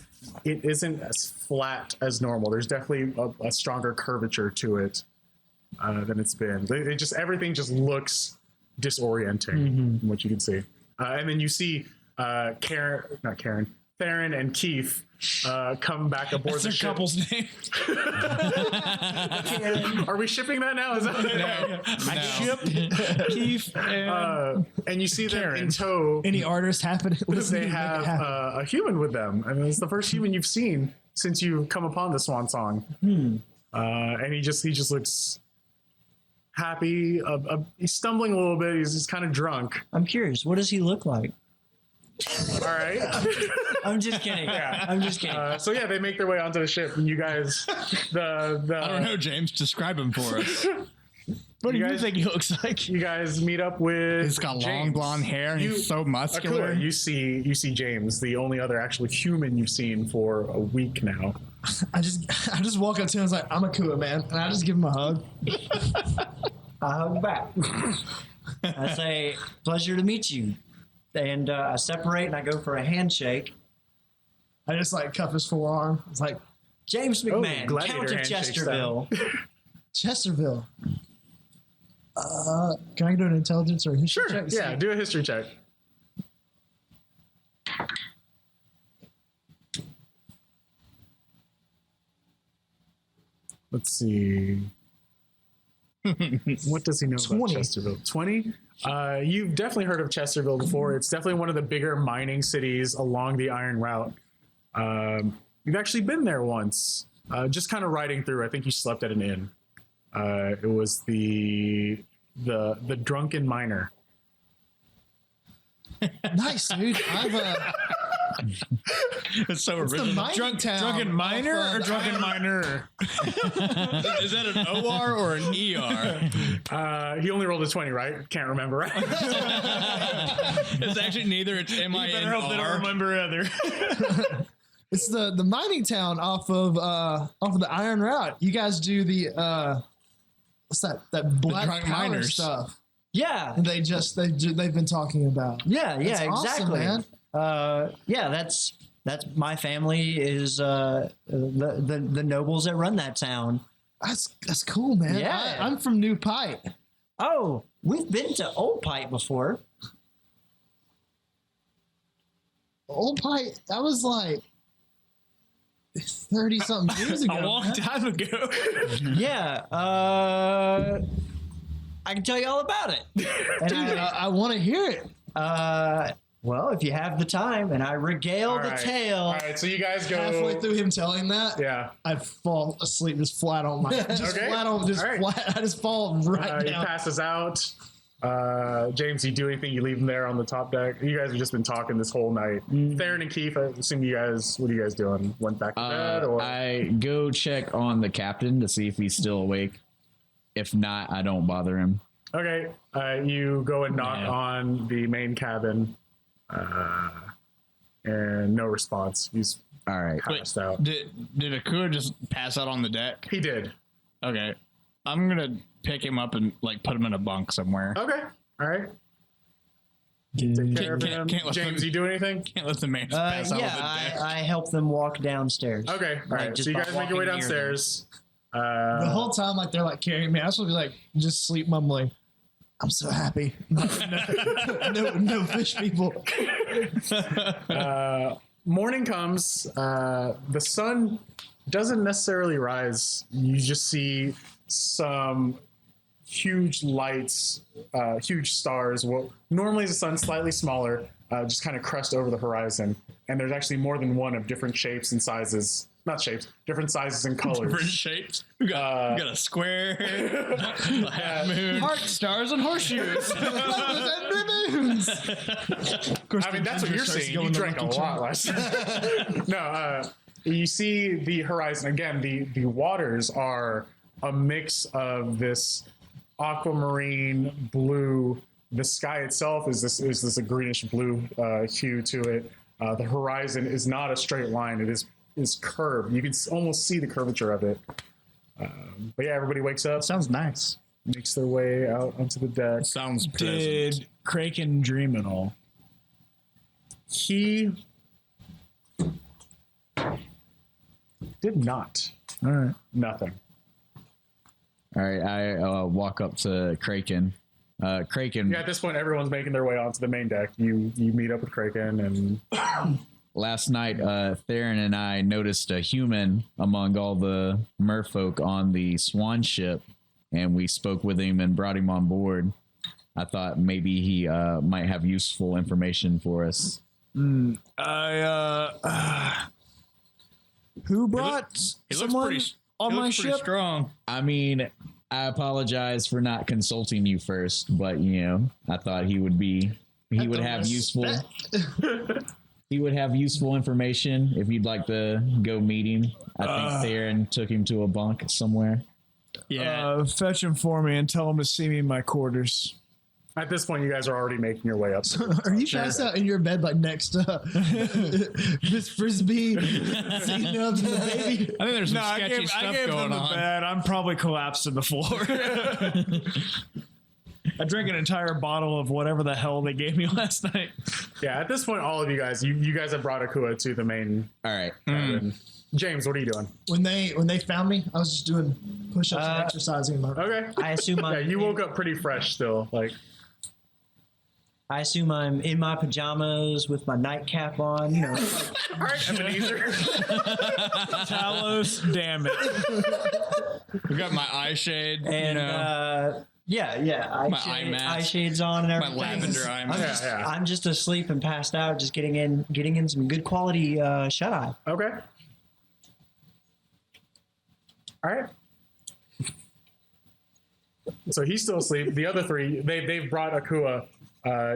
It isn't as flat as normal. There's definitely a stronger curvature to it than it's been. Everything just looks disorienting from what you can see. And then you see Theron and Keith come back aboard That's the their ship. couple's name. Are we shipping that now? Is that I shipped Keith and you see them in Karen. tow. Any artist happen? They have a human with them. I mean, it's the first human you've seen since you come upon the Swan Song. And he just looks happy. He's stumbling a little bit. He's just kind of drunk. I'm curious. What does he look like? All right. I'm just kidding. Yeah. I'm just kidding. So yeah, they make their way onto the ship, and you guys, I don't know, James. Describe him for us. What do you guys- think he looks like? You guys meet up with. He's got long James. blonde hair and he's so muscular. Akua, you see James, the only other actual human you've seen for a week now. I just walk up to him and I was like, I'm Akua, man. And I just give him a hug. I hug back. I say, pleasure to meet you. And I separate and I go for a handshake. I just like cuff his forearm. It's like, James McMahon, gladiator Count of handshake Chesterville. Chesterville. Can I do an intelligence or a history check? Yeah, do a history check. Let's see. What does he know about 20. Chesterville? 20? You've definitely heard of Chesterville before. It's definitely one of the bigger mining cities along the Iron Route. You've actually been there once, just kind of riding through. I think you slept at an inn. It was the Drunken Miner. Nice, dude. It's so the original. mining town Drunken miner off, or drunken miner? Is that an OR or an ER? He only rolled a 20, right? Can't remember. It's actually neither. It's MINR. remember either. It's the mining town off of the Iron Route. You guys do the what's that black drunk powder miners. stuff? Yeah. And they've been talking about. Yeah, That's yeah, awesome, exactly. man. Yeah, that's my family is the nobles that run that town. That's cool, man. Yeah. I'm from New Pipe. Oh, we've been to Old Pipe before. Old Pipe. That was like 30 something years ago. A long man. time ago. Yeah, I can tell you all about it. And Dude, I want to hear it. well, if you have the time, and I regale the tale. All right, so you guys go Halfway through him telling that, Yeah. I fall asleep just flat on my Okay. flat on just All right. flat. I just fall right He down. passes out. James, you do anything? You leave him there on the top deck? You guys have just been talking this whole night. Theron and Keith, I assume you guys, what are you guys doing? Went back to bed? Or I go check on the captain to see if he's still awake. If not, I don't bother him. Okay, you go and knock on the main cabin, and no response. He's All right. passed out. Did Akua just pass out on the deck? He did. Okay. I'm gonna pick him up and like put him in a bunk somewhere. Okay, all right. Take care of Can't- him. can't let James, them- you do anything? Can't let the man just pass out on the Yeah, deck. I help them walk downstairs. Okay, all Like, right. just So you by guys make your way walking near them. downstairs. The whole time, like they're like carrying me. I just want to be like just sleep mumbling. I'm so happy. No fish people. Morning comes. The sun doesn't necessarily rise. You just see some huge lights, huge stars. Well, normally the sun's slightly smaller, just kind of crest over the horizon. And there's actually more than one of different shapes and sizes. Not shapes, different sizes and colors. Different shapes. We got a square, a half moon, heart, stars, and horseshoes. Of course, I mean, that's what you're seeing. You drank a lot last night. No, you see the horizon again. The waters are a mix of this aquamarine blue. The sky itself is this a greenish blue hue to it. The horizon is not a straight line. It is curved. You can almost see the curvature of it. But yeah, everybody wakes up. Sounds nice. makes their way out onto the deck. Sounds pleasant. Did Kraken dream at all? He did not. All right. Nothing. All right, I walk up to Kraken. Kraken, Yeah, at this point, everyone's making their way onto the main deck. You meet up with Kraken, and last night, Theron and I noticed a human among all the merfolk on the Swan ship, and we spoke with him and brought him on board. I thought maybe he might have useful information for us. Who brought He looks someone pretty. on he my looks pretty ship? strong. I mean, I apologize for not consulting you first, but I thought he would have useful. He would have useful information if you'd like to go meet him. I think Theron took him to a bunk somewhere. Yeah. Fetch him for me and tell him to see me in my quarters. at this point, you guys are already making your way up. Are you passed out in your bed like next to Miss Frisbee sitting up to the baby? I think there's some I sketchy gave stuff them going the on. bed. I'm probably collapsed to the floor. I drank an entire bottle of whatever the hell they gave me last night. Yeah, at this point, all of you guys, you guys have brought Akua to the main All right. cabin. James, what are you doing? When they found me, I was just doing push-ups and exercising. In my room. Okay. I assume Yeah, I'm you woke up pretty fresh still. Like, I assume I'm in my pajamas with my nightcap on. all right, Ebenezer. Talos, damn it. We got my eye shade. And yeah, My eye mask. eye shades on and My everything. lavender eye mask. Yeah. I'm just asleep and passed out, just getting in some good quality shut eye. Okay. All right. So he's still asleep. The other three, they've brought Akua.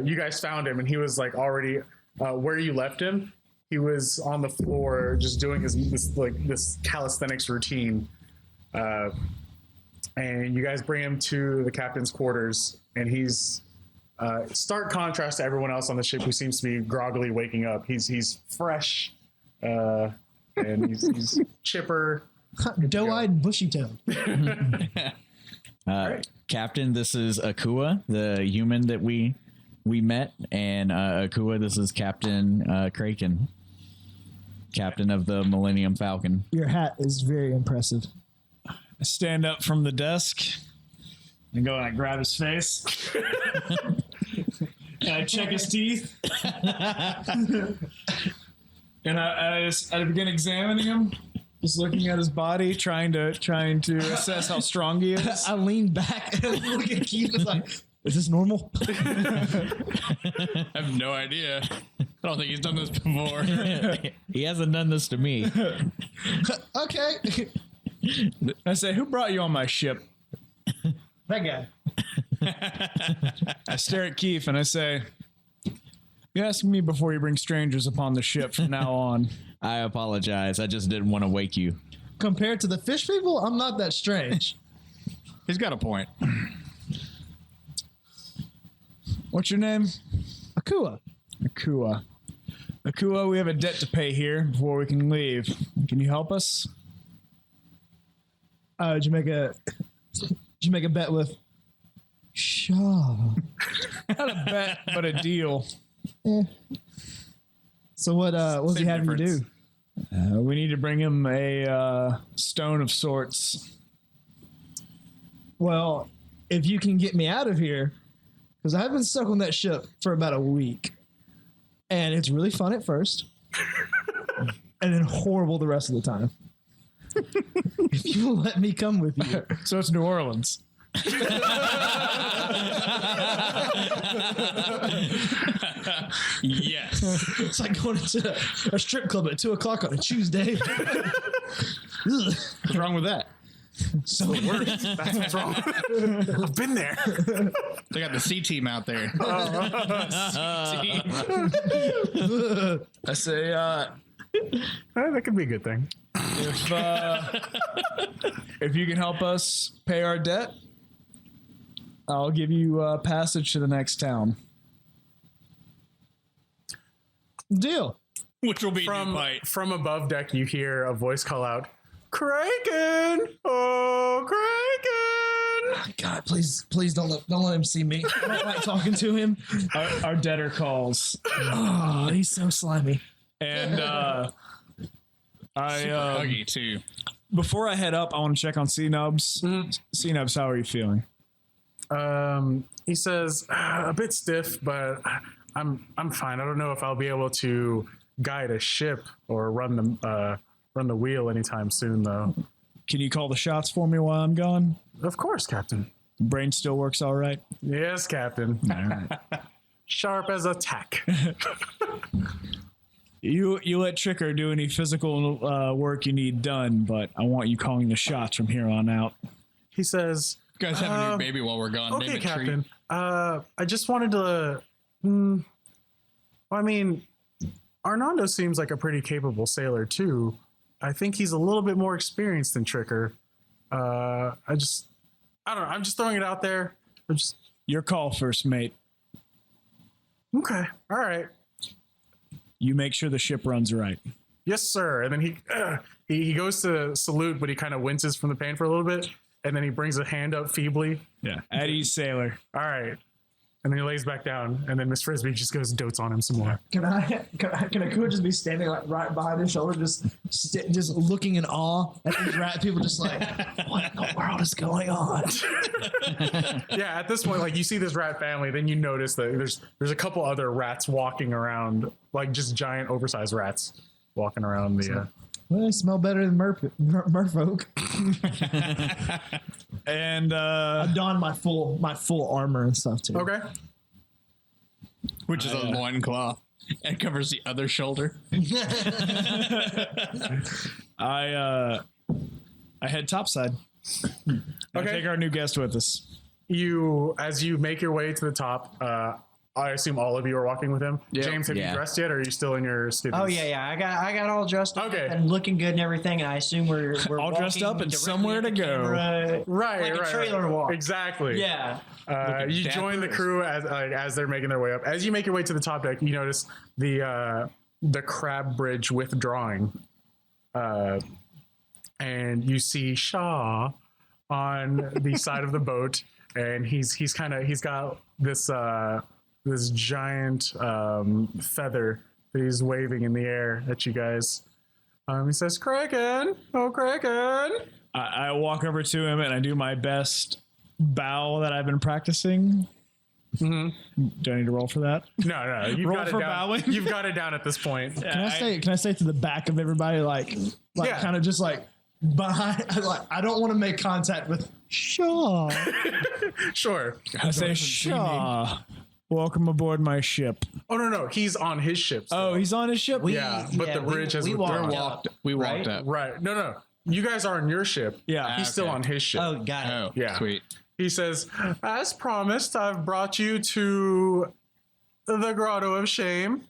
You guys found him, and he was like already where you left him. He was on the floor just doing this calisthenics routine. And you guys bring him to the captain's quarters, and he's stark contrast to everyone else on the ship who seems to be groggily waking up. He's fresh, and he's chipper. Doe-eyed and bushy-tailed. Captain, this is Akua, the human that we met, and Akua, this is Captain Kraken, captain of the Millennium Falcon. Your hat is very impressive. I stand up from the desk and go and I grab his face. And I check his teeth. And I begin examining him, just looking at his body, trying to assess how strong he is. I lean back and look at Keith. It's like, is this normal? I have no idea. I don't think he's done this before. He hasn't done this to me. Okay. I say, who brought you on my ship? That guy. I stare at Keith and I say, you ask me before you bring strangers upon the ship from now on. I apologize. I just didn't want to wake you. Compared to the fish people, I'm not that strange. He's got a point. What's your name? Akua. Akua. Akua, we have a debt to pay here before we can leave. Can you help us? Did you make a bet with Shaw? Not a bet, but a deal. So what was he Same having you do? difference. We need to bring him a stone of sorts. Well, if you can get me out of here, because I've been stuck on that ship for about a week, and it's really fun at first, and then horrible the rest of the time. If you will let me come with you. So it's New Orleans. Yes. It's like going to a strip club at 2:00 on a Tuesday. Ugh. What's wrong with that? So worse. That's what's wrong. I've been there. They got the C team out there. I say, That could be a good thing. if you can help us pay our debt, I'll give you passage to the next town. Deal. Which will be From new fight. from above deck, you hear a voice call out, "Kraken! Oh, God, please don't let him see me. I don't like talking to him. Our debtor calls. Oh, he's so slimy. And Huggy too. before I head up, I want to check on C-Nubs. C-Nubs, how are you feeling? He says, a bit stiff, but I'm fine. I don't know if I'll be able to guide a ship or run the wheel anytime soon, though. Can you call the shots for me while I'm gone? Of course, Captain. Brain still works all right? Yes, Captain. Sharp as a tack. You let Tricker do any physical work you need done, but I want you calling the shots from here on out. He says, You guys have a new baby while we're gone. okay, Name it Captain. Treat. I just wanted to... I mean, Arnando seems like a pretty capable sailor, too. I think he's a little bit more experienced than Tricker. I don't know. I'm just throwing it out there. Your call first, mate. Okay. All right. You make sure the ship runs right. Yes, sir. And then he goes to salute, but he kind of winces from the pain for a little bit. And then he brings a hand up feebly. Yeah. At ease, sailor. All right. And then he lays back down. And then Miss Frisbee just goes and dotes on him some more. Can Akua just be standing like right behind his shoulder, just looking in awe at these rat people, just like, what in the world is going on? Yeah, at this point, like you see this rat family, then you notice that there's a couple other rats walking around, like just giant oversized rats walking around the Well, they smell better than merfolk. And I don my full armor and stuff too. Okay. Which is a loincloth. And covers the other shoulder. I head topside. Okay. Take our new guest with us. As you make your way to the top, I assume all of you are walking with him. Yep. James, have you dressed yet, or are you still in your skivvies? Oh yeah. I got all dressed up Okay. and looking good and everything. And I assume we're All dressed walking up and directly somewhere at to the go. camera, Right, like right, a trailer walk. Exactly. Yeah. You join the crew as they're making their way up. As you make your way to the top deck, you notice the crab bridge withdrawing, and you see Shaw on the side of the boat, and he's got this giant feather that he's waving in the air at you guys. He says, "Kraken, oh Kraken!" I walk over to him and I do my best bow that I've been practicing. Mm-hmm. Do I need to roll for that? No, you've Roll got it for down. bowing? You've got it down at this point. Can I stay to the back of everybody, like Yeah. kind of just like behind? Like I don't want to make contact with Shaw. Sure. I say, Shaw, welcome aboard my ship. Oh no, he's on his ship. still. Oh, he's on his ship? Yeah, but the bridge has withdrawn. We walked right? up. Right. No. You guys are on your ship. Yeah. He's still Okay. on his ship. Oh, got it. Oh, Yeah. sweet. He says, as promised, I've brought you to the Grotto of Shame.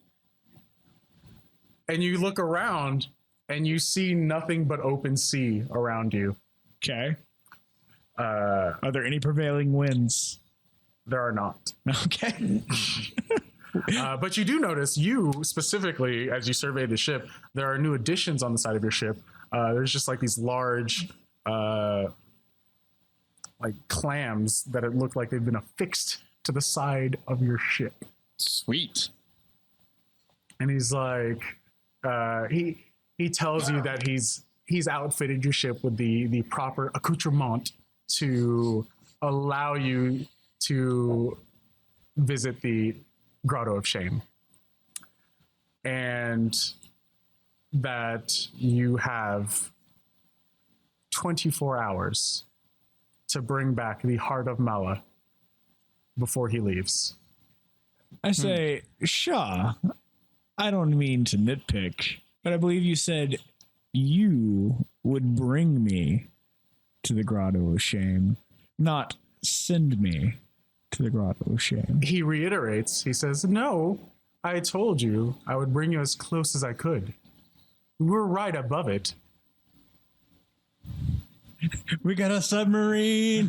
And you look around and you see nothing but open sea around you. Okay. Are there any prevailing winds? There are not. Okay. But you do notice, you specifically, as you survey the ship, there are new additions on the side of your ship. There's just like these large, like clams that it look like they've been affixed to the side of your ship. Sweet. And he's like, he tells you that he's outfitted your ship with the proper accoutrement to allow you to visit the Grotto of Shame, and that you have 24 hours to bring back the Heart of Mala before he leaves. I say, Shaw, I don't mean to nitpick, but I believe you said you would bring me to the Grotto of Shame, not send me to the Grotto of Shame. He reiterates, he says, no, I told you I would bring you as close as I could. We're right above it. We got a submarine.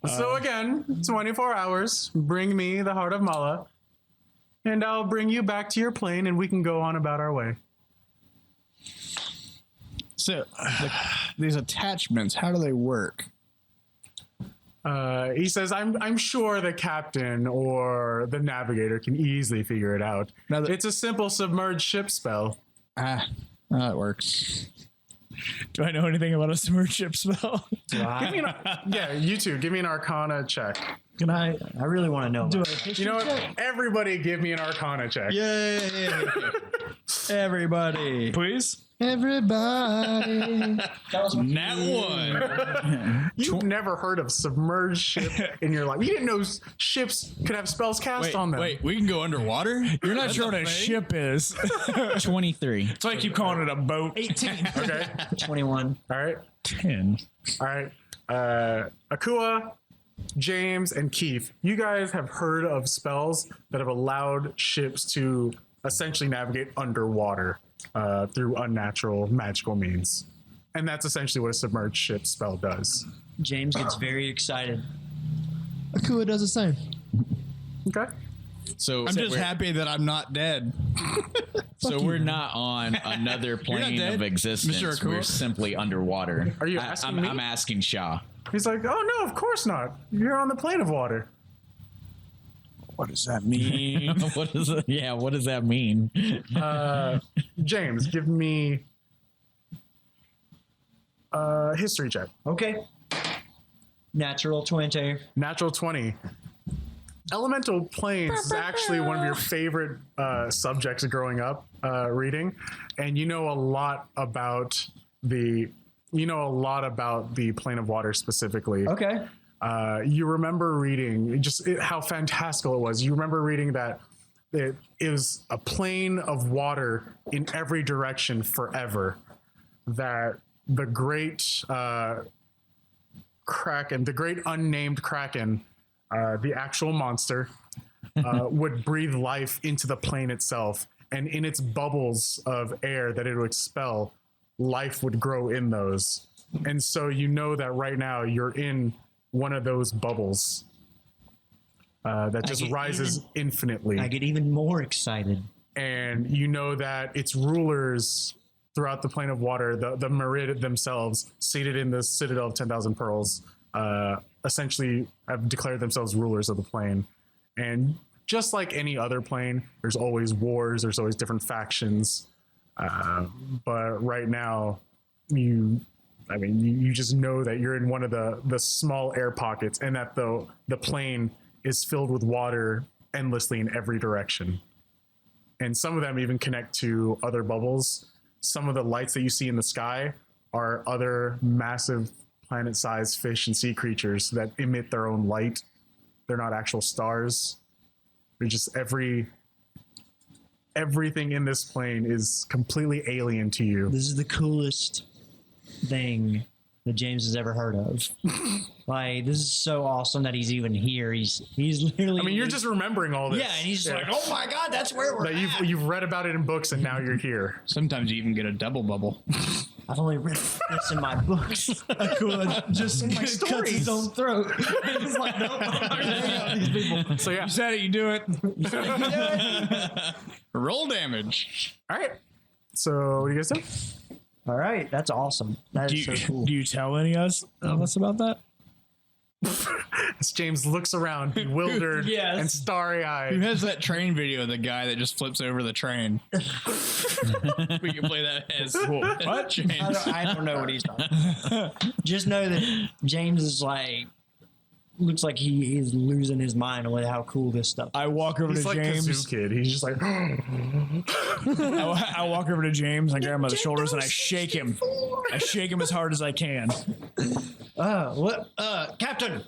So again, 24 hours, bring me the Heart of Mala, and I'll bring you back to your plane and we can go on about our way. So these attachments, how do they work? He says, I'm sure the captain or the navigator can easily figure it out. Now It's a simple submerged ship spell. That works. Do I know anything about a submerged ship spell? Yeah, you two, give me an Arcana check. Can I I really want to know. do about a it. history You know what? check? Everybody give me an Arcana check. Yay! Everybody. Please? Everybody. Nat 1. You've never heard of submerged ship in your life. You didn't know ships could have spells cast on them. Wait, we can go underwater? You're not sure what a ship is. 23. That's why I keep calling it a boat. 18. Okay. 21. All right. 10. All right. Akua, James, and Keith, you guys have heard of spells that have allowed ships to essentially navigate underwater through unnatural magical means. And that's essentially what a submerged ship spell does. James gets very excited. Akua does the same. Okay. So I'm just we're- happy that I'm not dead. So we're not on another plane dead, of existence. Mr. Akua? We're simply underwater. Are you asking me? I'm asking Shaw. He's like, oh, no, of course not. You're on the plane of water. What does that mean? What is it? Yeah, what does that mean? James, give me a history check. Okay. Natural 20. Natural 20. Elemental planes is actually one of your favorite subjects growing up reading, and you know a lot about the plane of water specifically. Okay. You remember reading how fantastical it was. You remember reading that it is a plane of water in every direction forever. That the great Kraken, the great unnamed Kraken, the actual monster, would breathe life into the plane itself. And in its bubbles of air that it would expel, life would grow in those. And so you know that right now you're in one of those bubbles that just get rises infinitely. I get even more excited. And you know that its rulers throughout the plane of water, the Merid themselves, seated in the Citadel of 10,000 Pearls, essentially have declared themselves rulers of the plane. And just like any other plane, there's always wars, there's always different factions. But right now, you just know that you're in one of the small air pockets, and that the plane is filled with water endlessly in every direction. And some of them even connect to other bubbles. Some of the lights that you see in the sky are other massive planet-sized fish and sea creatures that emit their own light. They're not actual stars. They're just everything in this plane is completely alien to you. This is the coolest thing that James has ever heard of. Like, this is so awesome that he's even here. He's literally. I mean, you're just remembering all this. Yeah, and he's just like, oh my god, that's where we're that at. you've read about it in books, and now you're here. Sometimes you even get a double bubble. I've only read this in my books. Akua just cuts stories. his own throat. He's like, nope, I'm not gonna hang out with these people. So yeah. You said it, you do it. Roll damage. All right. So what do you guys do? All right, that's awesome. That Do is you, so cool. do you tell any of us about that? As James looks around, bewildered Yes. and starry-eyed. Who has that train video of the guy that just flips over the train? We can play that as what? James. I don't know what he's talking about. Just know that James is like, looks like he is losing his mind with how cool this stuff is. I walk over He's to like James. Kazoo Kid. He's just like, I walk over to James. I grab him by the shoulders and I shake him. I shake him as hard as I can. Captain!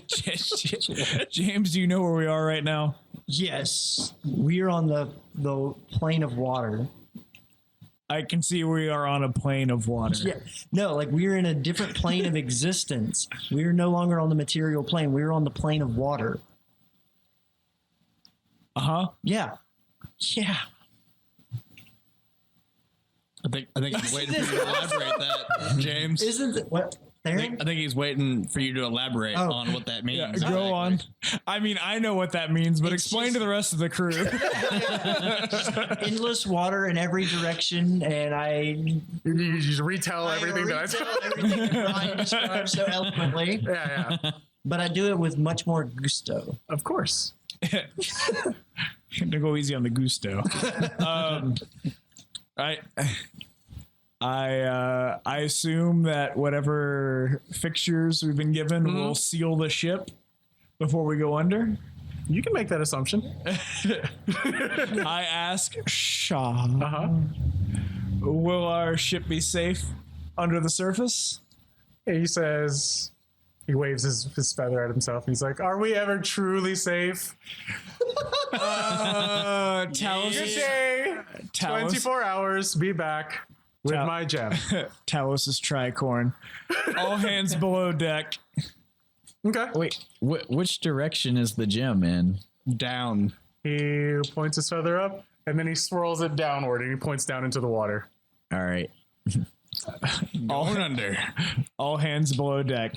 James, do you know where we are right now? Yes, we are on the plane of water. I can see we are on a plane of water. Yeah, no, like we're in a different plane of existence. We're no longer on the material plane. We're on the plane of water. Uh-huh. Yeah. Yeah. I think I'm waiting for you to elaborate that, James. Isn't it? What? Theron? I think he's waiting for you to elaborate Oh. on what that means. Yeah, go on. I mean, I know what that means, but It's explain just- to the rest of the crew. Endless water in every direction, and You just retell everything that I retell everything that Ryan described so eloquently, Yeah, but I do it with much more gusto. of course. To go easy on the gusto. I assume that whatever fixtures we've been given will seal the ship before we go under. You can make that assumption. I ask Shaw, will our ship be safe under the surface? He says, he waves his feather at himself. He's like, "Are we ever truly safe?" Talos, Good day. 24 hours. Be back with Tal- my gem. Talos' tricorn. All hands below deck. Okay. Wait, which direction is the gem in? Down. He points his feather up, and then he swirls it downward, and he points down into the water. All right. Going under. All hands below deck.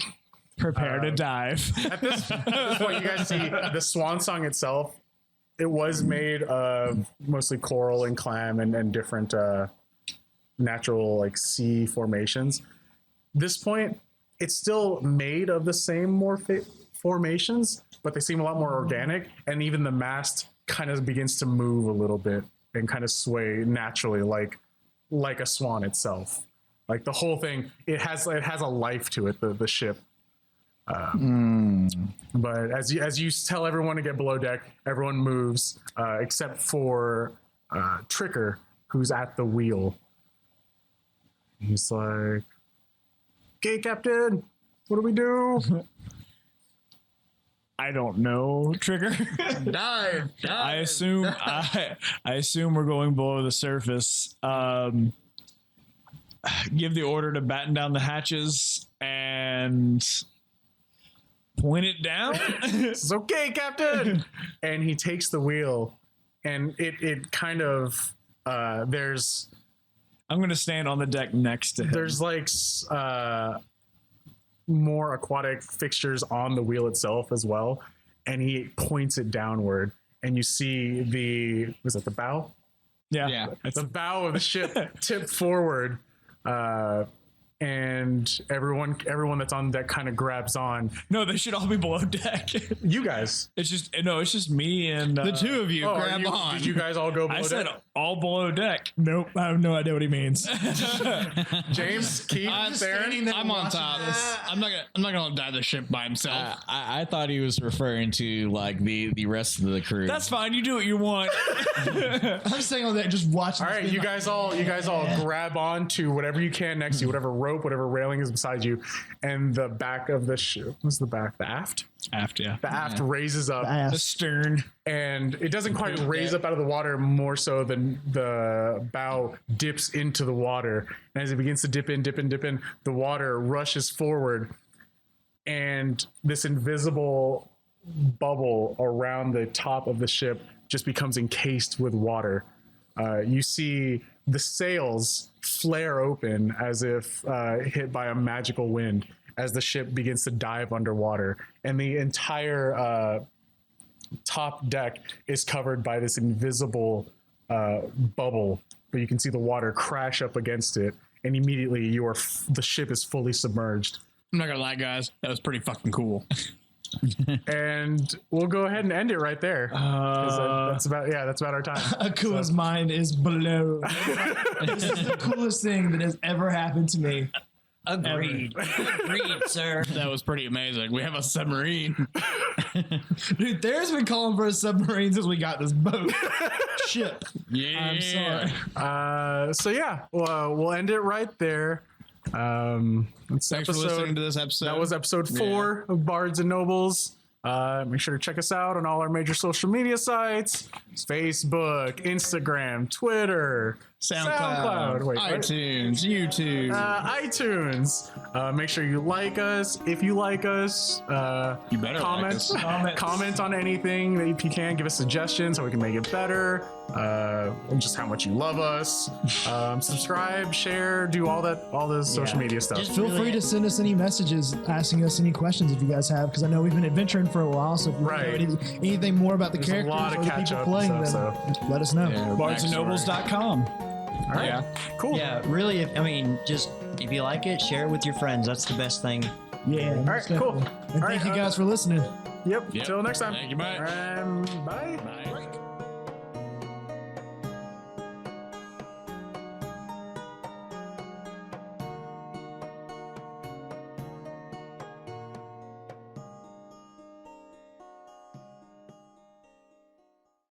Prepare to dive. At this point, you guys see the swan song itself. It was made of mostly coral and clam and different natural like sea formations. This point, it's still made of the same formations, but they seem a lot more organic. And even the mast kind of begins to move a little bit and kind of sway naturally, like a swan itself. Like the whole thing, it has a life to it. The ship. But as you tell everyone to get below deck, everyone moves except for Tricker, who's at the wheel. He's like, "Okay, Captain, what do we do?" I don't know. Trigger. Dive. I assume we're going below the surface. Give the order to batten down the hatches and point it down. It's okay, Captain. And he takes the wheel, and it kind of there's I'm going to stand on the deck next to him. there's like more aquatic fixtures on the wheel itself as well, and he points it downward, and you see the bow? Yeah. The bow of the ship tip forward, and everyone that's on deck kind of grabs on. No, they should all be below deck. You guys. It's just me and The two of you Oh, grab on. Did you guys all go below I said deck? all below deck. Nope, I have no idea what he means. James, Keith, Theron? I'm on top. I'm not gonna dive the ship by himself. I thought he was referring to like the rest of the crew. That's fine. You do what you want. I'm staying on there just watching. All right, you guys all grab on to whatever you can next to you, whatever rope, whatever railing is beside you, and the back of the ship. What's the back? The aft? Aft, yeah. The aft raises up, The stern. and it doesn't quite raise up out of the water, more so than the bow dips into the water. And as it begins to dip in, the water rushes forward, and this invisible bubble around the top of the ship just becomes encased with water. You see the sails flare open as if hit by a magical wind as the ship begins to dive underwater, and the entire top deck is covered by this invisible bubble, but you can see the water crash up against it, and immediately the ship is fully submerged. I'm not gonna lie, guys. That was pretty fucking cool. And we'll go ahead and end it right there. 'Cause that's about our time. Akua's mind is blown. This is the coolest thing that has ever happened to me. Agreed. Agreed, sir. That was pretty amazing. We have a submarine. Dude, Theron's been calling for a submarine since we got this boat. Ship. Yeah. I'm sorry. So yeah, we'll end it right there. Thanks for listening to this episode. That was episode 4 of Bards and Nobles. Make sure to check us out on all our major social media sites: Facebook, Instagram, Twitter, SoundCloud, Wait, what? iTunes, YouTube. iTunes. Make sure you like us. If you like us, You better like comment, us. comment on anything that if you can. Give us suggestions so we can make it better. Just how much you love us. Subscribe, share, do all the social media stuff. Just Feel really- free to send us any messages asking us any questions if you guys have, because I know we've been adventuring for a while. So if you Right. know anything more about the There's a characters lot of or the catch people up playing and them, stuff, let us know. Yeah, Bardsandnobles.com. All right, Yeah. cool. Yeah, really. Just if you like it, share it with your friends. That's the best thing. Yeah. All right, cool. And All thank right, you guys for listening. Yep. Yep. Till next time. Thank you, bye. Bye.